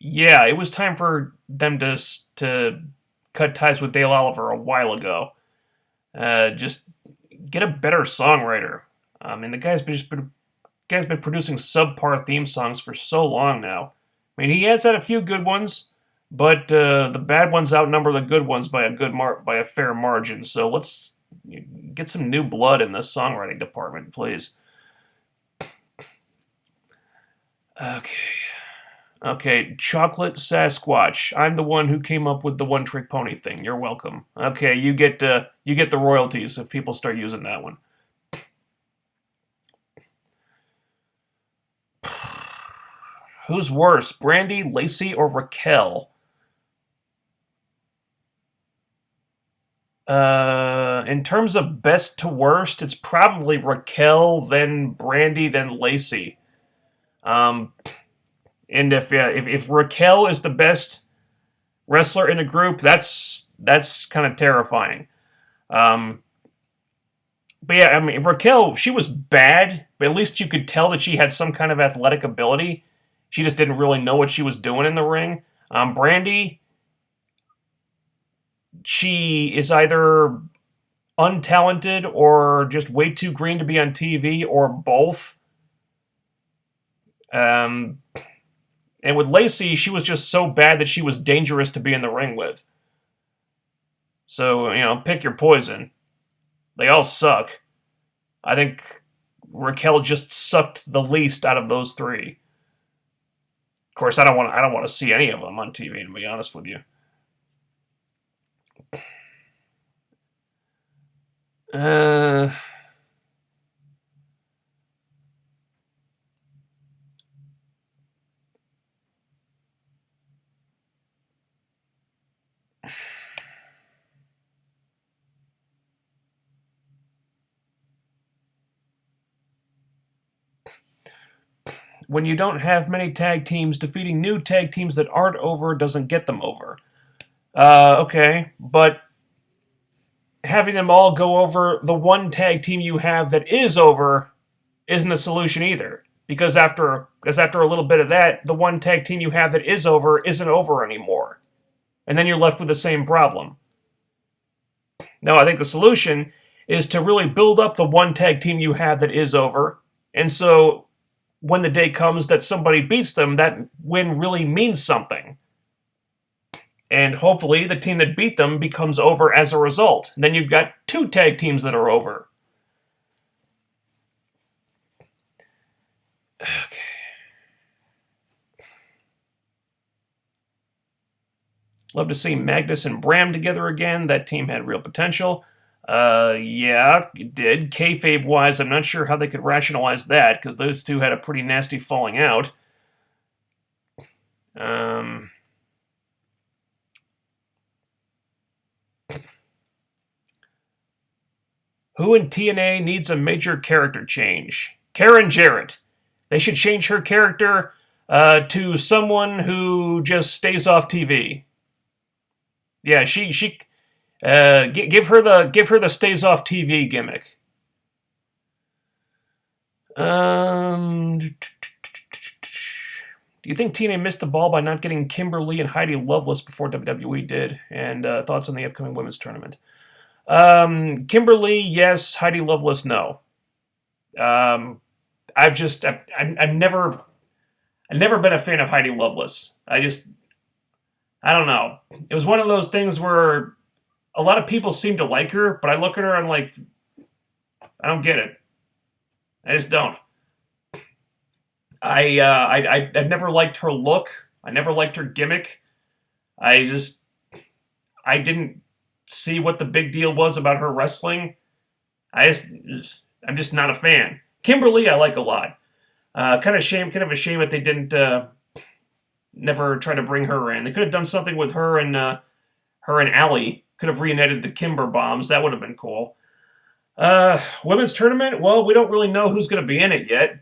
Yeah, it was time for them to cut ties with Dale Oliver a while ago. Just get a better songwriter. I mean, the guy's been producing subpar theme songs for so long now. I mean, he has had a few good ones, but the bad ones outnumber the good ones by a fair margin. So let's get some new blood in the songwriting department, please. Okay, Chocolate Sasquatch. I'm the one who came up with the one trick pony thing. You're welcome. Okay, you get the royalties if people start using that one. Who's worse, Brandy, Lacey, or Raquel? In terms of best to worst, it's probably Raquel, then Brandy, then Lacey. And if Raquel is the best wrestler in a group, that's kind of terrifying. But yeah, I mean, Raquel, she was bad, but at least you could tell that she had some kind of athletic ability. She just didn't really know what she was doing in the ring. Brandy, she is either untalented or just way too green to be on TV, or both. And with Lacey, she was just so bad that she was dangerous to be in the ring with. So, pick your poison. They all suck. I think Raquel just sucked the least out of those three. Of course, I don't want to see any of them on TV, to be honest with you. When you don't have many tag teams, defeating new tag teams that aren't over doesn't get them over. Okay, but having them all go over the one tag team you have that is over isn't a solution either. Because after a little bit of that, the one tag team you have that is over isn't over anymore. And then you're left with the same problem. No, I think the solution is to really build up the one tag team you have that is over. And so when the day comes that somebody beats them, that win really means something. And hopefully the team that beat them becomes over as a result. And then you've got two tag teams that are over. Okay. Love to see Magnus and Bram together again. That team had real potential. Yeah, it did. Kayfabe-wise, I'm not sure how they could rationalize that, because those two had a pretty nasty falling out. Who in TNA needs a major character change? Karen Jarrett. They should change her character to someone who just stays off TV. Yeah, give her the stays off TV gimmick. Do you think TNA missed the ball by not getting Kimberly and Heidi Loveless before WWE did? And thoughts on the upcoming women's tournament? Kimberly, yes. Heidi Loveless, no. I've never been a fan of Heidi Loveless. I don't know. It was one of those things where a lot of people seem to like her, but I look at her and I'm like, I don't get it. I just don't. I've never liked her look. I never liked her gimmick. I didn't see what the big deal was about her wrestling. I'm just not a fan. Kimberly, I like a lot. Kind of a shame that they didn't never try to bring her in. They could have done something with her and Allie. Could have reunited the Kimber Bombs. That would have been cool. Women's tournament. Well, we don't really know who's going to be in it yet.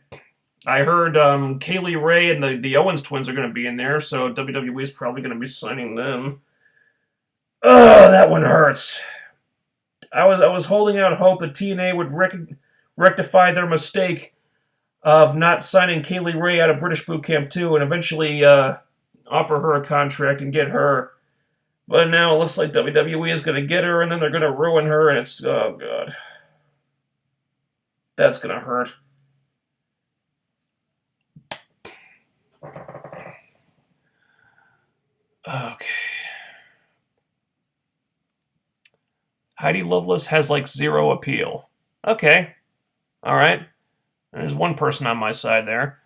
I heard Kaylee Ray and the Owens twins are going to be in there, so WWE is probably going to be signing them. Ugh, that one hurts. I was holding out hope that TNA would rectify their mistake of not signing Kaylee Ray out of British Bootcamp 2 and eventually offer her a contract and get her. But now it looks like WWE is going to get her and then they're going to ruin her, and it's, oh god. That's going to hurt. Okay. Heidi Loveless has like zero appeal. Okay. Alright. There's one person on my side there.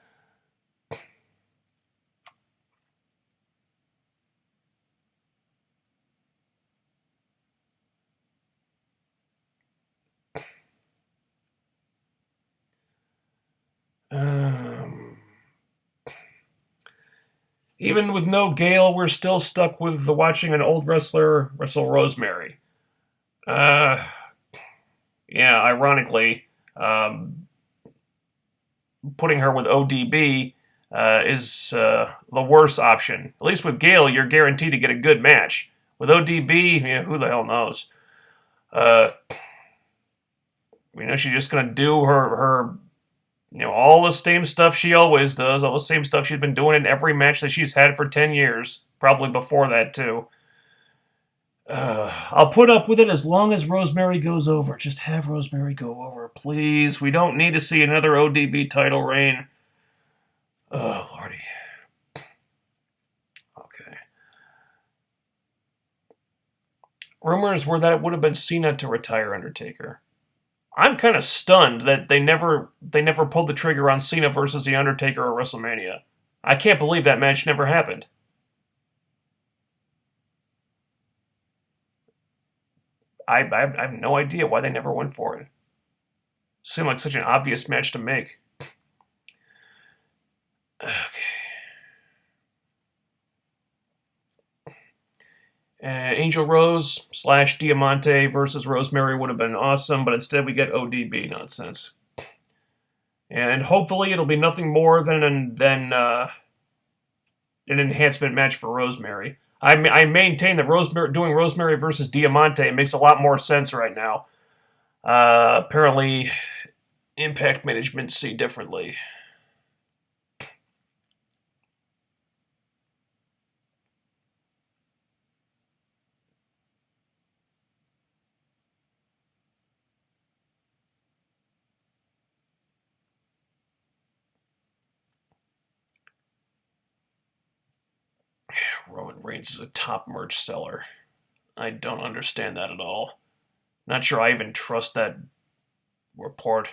Even with no Gale, we're still stuck with watching an old wrestler wrestle Rosemary. Yeah, ironically, putting her with ODB is the worst option. At least with Gale, you're guaranteed to get a good match. With ODB, yeah, who the hell knows? She's just going to do her All the same stuff she always does, all the same stuff she's been doing in every match that she's had for 10 years. Probably before that, too. I'll put up with it as long as Rosemary goes over. Just have Rosemary go over, please. We don't need to see another ODB title reign. Oh, Lordy. Okay. Rumors were that it would have been Cena to retire Undertaker. I'm kind of stunned that they never pulled the trigger on Cena versus The Undertaker at WrestleMania. I can't believe that match never happened. I have no idea why they never went for it. Seemed like such an obvious match to make. Okay. Angel Rose / Diamante versus Rosemary would have been awesome, but instead we get ODB nonsense. And hopefully it'll be nothing more than an enhancement match for Rosemary. I maintain that doing Rosemary versus Diamante makes a lot more sense right now. Apparently, Impact Management see differently. Roman Reigns is a top merch seller. I don't understand that at all. Not sure I even trust that report,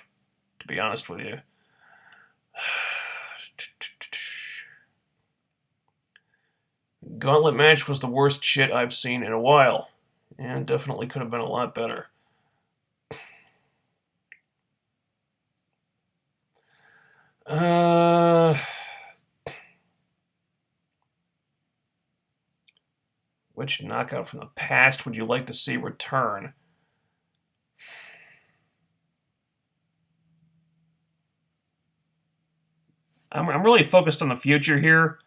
to be honest with you. Gauntlet match was the worst shit I've seen in a while, and definitely could have been a lot better. Which knockout from the past would you like to see return? I'm really focused on the future here.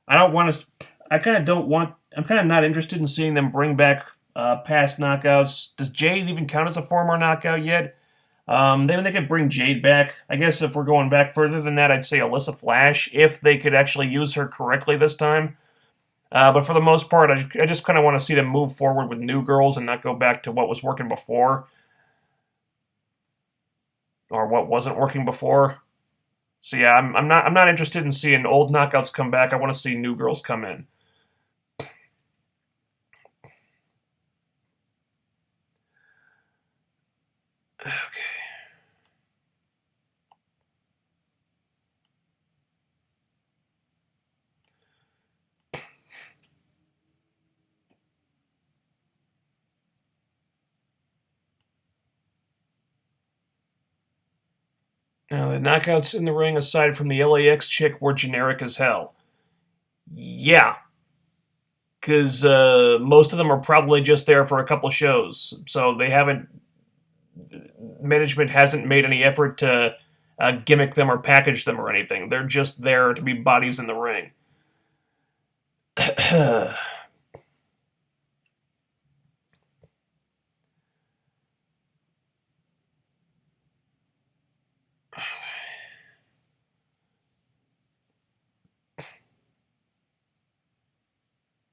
I don't want to. I kind of don't want. I'm kind of not interested in seeing them bring back past knockouts. Does Jade even count as a former knockout yet? They could bring Jade back. I guess if we're going back further than that, I'd say Alyssa Flash, if they could actually use her correctly this time. But for the most part, I just kind of want to see them move forward with new girls and not go back to what was working before. Or what wasn't working before. So yeah, I'm not interested in seeing old knockouts come back. I want to see new girls come in. Okay. Now, the knockouts in the ring, aside from the LAX chick, were generic as hell. Yeah, because most of them are probably just there for a couple shows, so they haven't. Management hasn't made any effort to gimmick them or package them or anything. They're just there to be bodies in the ring.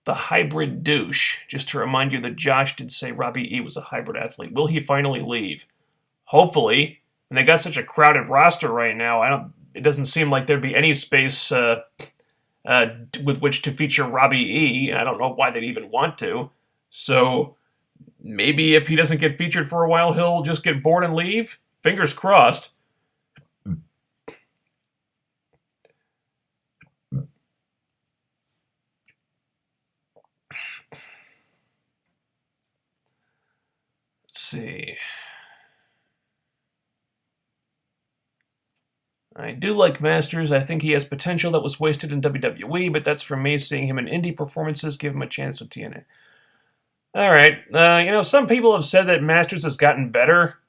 The hybrid douche. Just to remind you that Josh did say Robbie E was a hybrid athlete. Will he finally leave? Hopefully. And they got such a crowded roster right now. It doesn't seem like there'd be any space with which to feature Robbie E. I don't know why they'd even want to. So maybe if he doesn't get featured for a while, he'll just get bored and leave. Fingers crossed. See. I do like Masters. I think he has potential that was wasted in WWE, but that's from me. Seeing him in indie performances, give him a chance with TNA. All right. Some people have said that Masters has gotten better.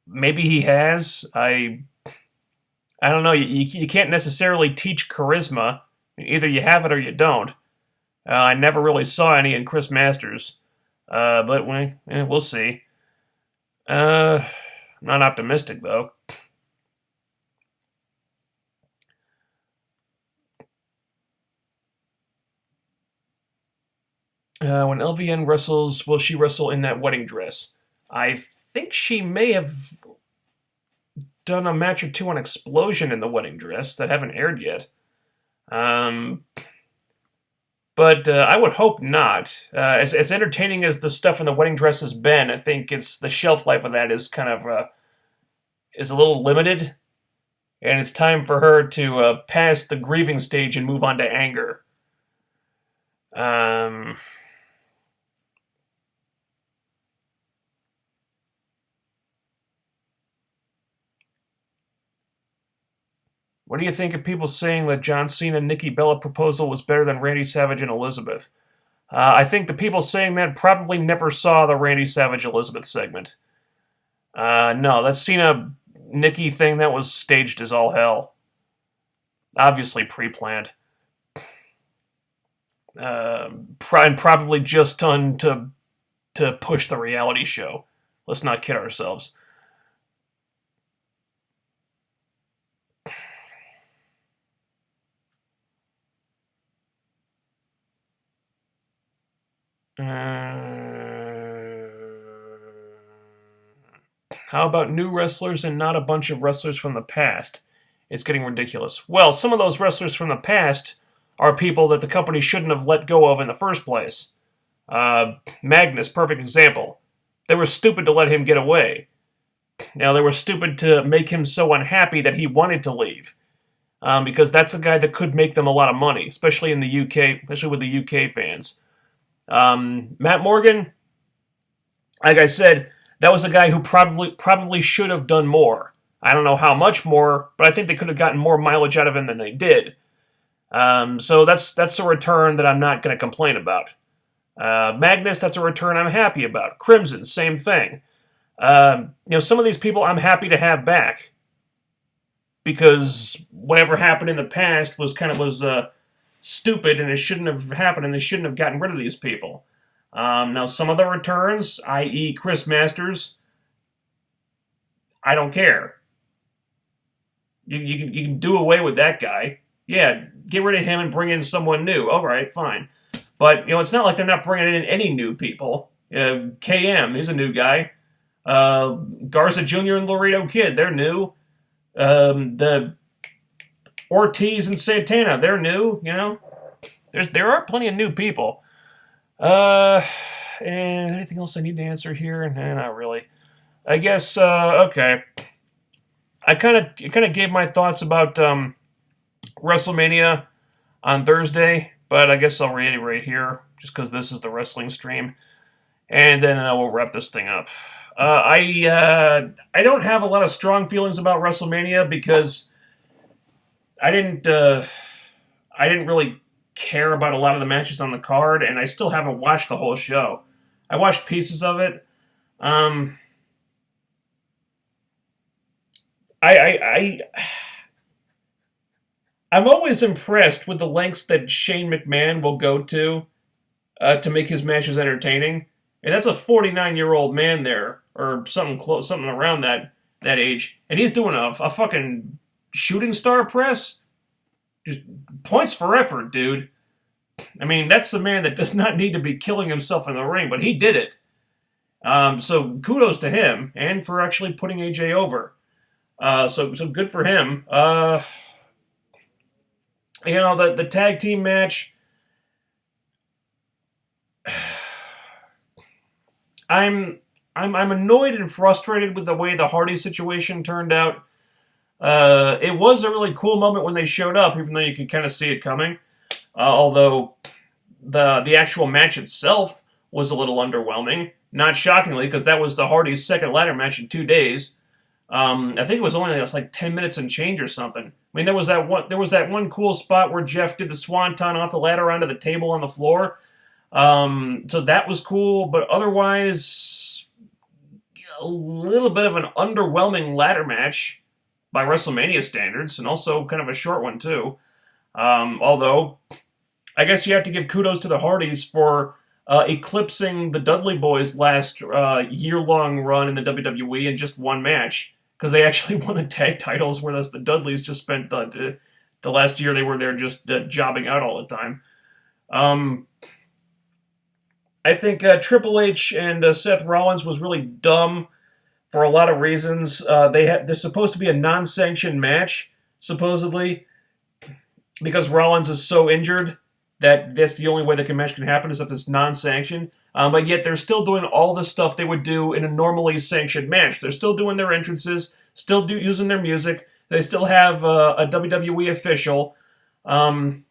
Maybe he has. I don't know. You can't necessarily teach charisma. Either you have it or you don't. I never really saw any in Chris Masters. But we'll see. I'm not optimistic, though. When LVN wrestles, will she wrestle in that wedding dress? I think she may have done a match or two on Explosion in the wedding dress that haven't aired yet. Um, but I would hope not. As entertaining as the stuff in the wedding dress has been, I think it's the shelf life of that is kind of is a little limited, and it's time for her to pass the grieving stage and move on to anger. Um, what do you think of people saying that John Cena Nikki Bella proposal was better than Randy Savage and Elizabeth? I think the people saying that probably never saw the Randy Savage Elizabeth segment. No, that Cena Nikki thing, that was staged as all hell. Obviously pre-planned. And probably just done to push the reality show. Let's not kid ourselves. How about new wrestlers and not a bunch of wrestlers from the past? It's getting ridiculous. Well, some of those wrestlers from the past are people that the company shouldn't have let go of in the first place. Magnus, perfect example. They were stupid to let him get away. Now, they were stupid to make him so unhappy that he wanted to leave. Because that's a guy that could make them a lot of money, especially in the UK, especially with the UK fans. Matt Morgan, like I said, that was a guy who probably should have done more. I don't know how much more, but I think they could have gotten more mileage out of him than they did. So that's a return that I'm not going to complain about. Magnus, that's a return I'm happy about. Crimson, same thing. Some of these people I'm happy to have back because whatever happened in the past was stupid and it shouldn't have happened and they shouldn't have gotten rid of these people. Now, some of the returns, i.e. Chris Masters, I don't care. You can do away with that guy. Yeah, get rid of him and bring in someone new. All right, fine. But, it's not like they're not bringing in any new people. KM, he's a new guy. Garza Jr. and Laredo Kid, they're new. The Ortiz and Santana, they're new, There are plenty of new people. And anything else I need to answer here? Nah, not really. I guess, okay. I kind of gave my thoughts about WrestleMania on Thursday, but I guess I'll reiterate here, just because this is the wrestling stream, and then we'll wrap this thing up. I don't have a lot of strong feelings about WrestleMania because I didn't really care about a lot of the matches on the card, and I still haven't watched the whole show. I watched pieces of it. I'm always impressed with the lengths that Shane McMahon will go to make his matches entertaining, and that's a 49-year-old man there, or something close, something around that age, and he's doing a fucking shooting star press. Just points for effort, dude. I mean, that's the man that does not need to be killing himself in the ring, but he did it. So kudos to him, and for actually putting AJ over. So good for him. The tag team match. I'm annoyed and frustrated with the way the Hardy situation turned out. It was a really cool moment when they showed up, even though you could kind of see it coming. Although the actual match itself was a little underwhelming. Not shockingly, because that was the Hardy's second ladder match in 2 days. I think it was only like 10 minutes and change or something. I mean, there was that one cool spot where Jeff did the swanton off the ladder onto the table on the floor. So that was cool, but otherwise, a little bit of an underwhelming ladder match by WrestleMania standards, and also kind of a short one too. Although, I guess you have to give kudos to the Hardys for eclipsing the Dudley Boys' last year-long run in the WWE in just one match, because they actually won the tag titles, whereas the Dudleys just spent the last year they were there just jobbing out all the time. I think Triple H and Seth Rollins was really dumb for a lot of reasons. They're supposed to be a non-sanctioned match, supposedly, because Rollins is so injured that that's the only way the match can happen is if it's non-sanctioned. But yet they're still doing all the stuff they would do in a normally sanctioned match. They're still doing their entrances, still using their music. They still have a WWE official. And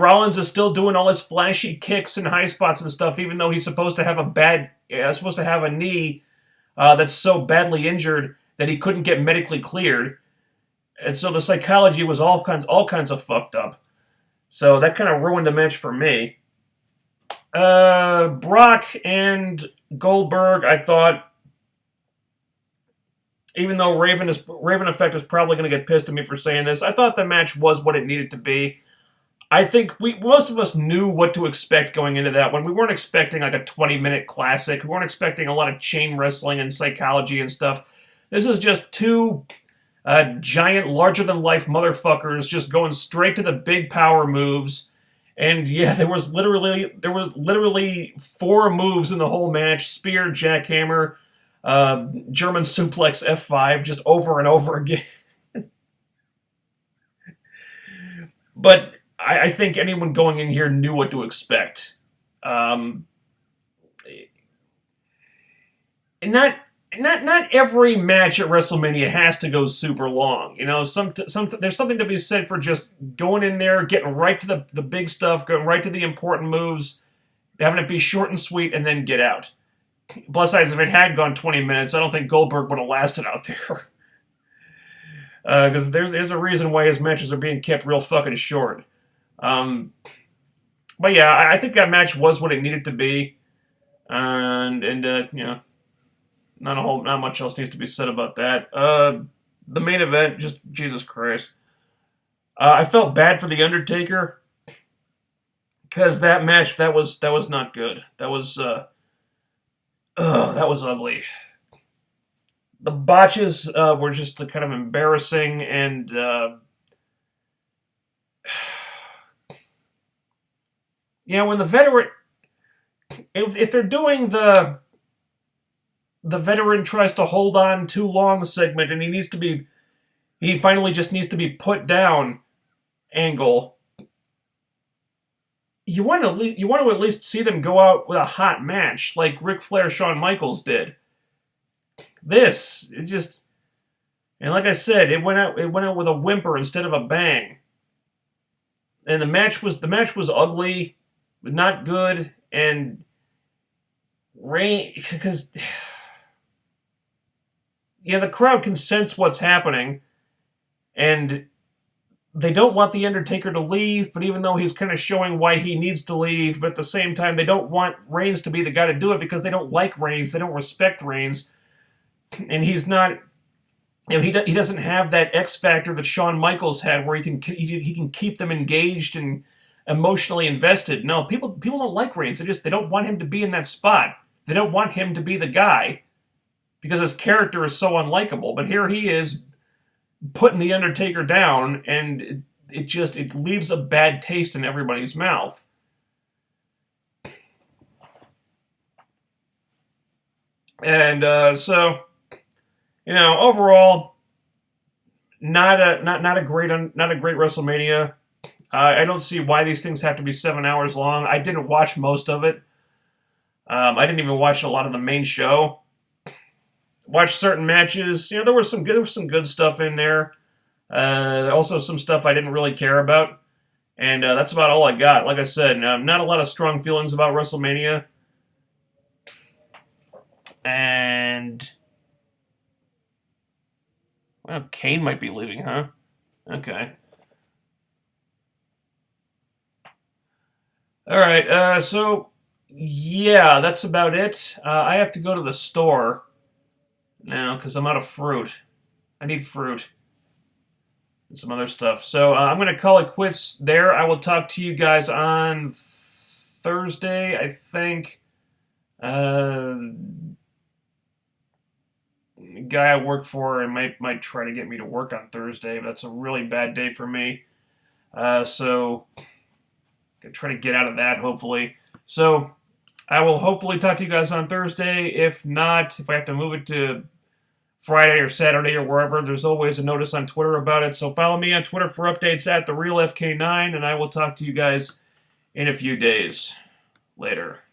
Rollins is still doing all his flashy kicks and high spots and stuff, even though he's supposed to have a knee that's so badly injured that he couldn't get medically cleared. And so the psychology was all kinds of fucked up. So that kind of ruined the match for me. Brock and Goldberg, I thought, even though Raven Effect is probably going to get pissed at me for saying this, I thought the match was what it needed to be. I think most of us knew what to expect going into that one. We weren't expecting like a 20-minute classic. We weren't expecting a lot of chain wrestling and psychology and stuff. This is just two giant, larger-than-life motherfuckers just going straight to the big power moves. And yeah, there were literally 4 moves in the whole match: spear, jackhammer, German suplex, F5, just over and over again. But I think anyone going in here knew what to expect. And not every match at WrestleMania has to go super long. You know, there's something to be said for just going in there, getting right to the big stuff, going right to the important moves, having it be short and sweet, and then get out. Plus, if it had gone 20 minutes, I don't think Goldberg would have lasted out there. Because there's a reason why his matches are being kept real fucking short. But yeah, I think that match was what it needed to be, and you know, not much else needs to be said about that. The main event, just Jesus Christ. I felt bad for the Undertaker because that match that was not good. That was ugly. The botches were just kind of embarrassing, and yeah, when the veteran, if they're doing the veteran tries to hold on too long segment, and he finally just needs to be put down angle. You want to at least see them go out with a hot match like Ric Flair, Shawn Michaels did. This, it just, and like I said, it went out with a whimper instead of a bang. And the match was ugly, not good, and because yeah, the crowd can sense what's happening, and they don't want the Undertaker to leave, but even though he's kind of showing why he needs to leave, but at the same time, they don't want Reigns to be the guy to do it because they don't like Reigns, they don't respect Reigns, and he's not, you know, he doesn't have that X factor that Shawn Michaels had, where he can keep them engaged and emotionally invested. No, people don't like Reigns. They don't want him to be in that spot. They don't want him to be the guy because his character is so unlikable. But here he is putting the Undertaker down, and it leaves a bad taste in everybody's mouth. And so, you know, overall, not a great WrestleMania. I don't see why these things have to be 7 hours long. I didn't watch most of it. I didn't even watch a lot of the main show. Watched certain matches. You know, there was some good stuff in there. Also, some stuff I didn't really care about. And that's about all I got. Like I said, not a lot of strong feelings about WrestleMania. And well, Kane might be leaving, huh? Okay. All right. So yeah, that's about it. I have to go to the store now because I'm out of fruit. I need fruit and some other stuff. So I'm going to call it quits there. I will talk to you guys on Thursday, I think. The guy I work for might try to get me to work on Thursday, but that's a really bad day for me. So I'm going to try to get out of that, hopefully. So I will hopefully talk to you guys on Thursday. If not, if I have to move it to Friday or Saturday or wherever, there's always a notice on Twitter about it. So follow me on Twitter for updates at TheRealFK9, and I will talk to you guys in a few days. Later.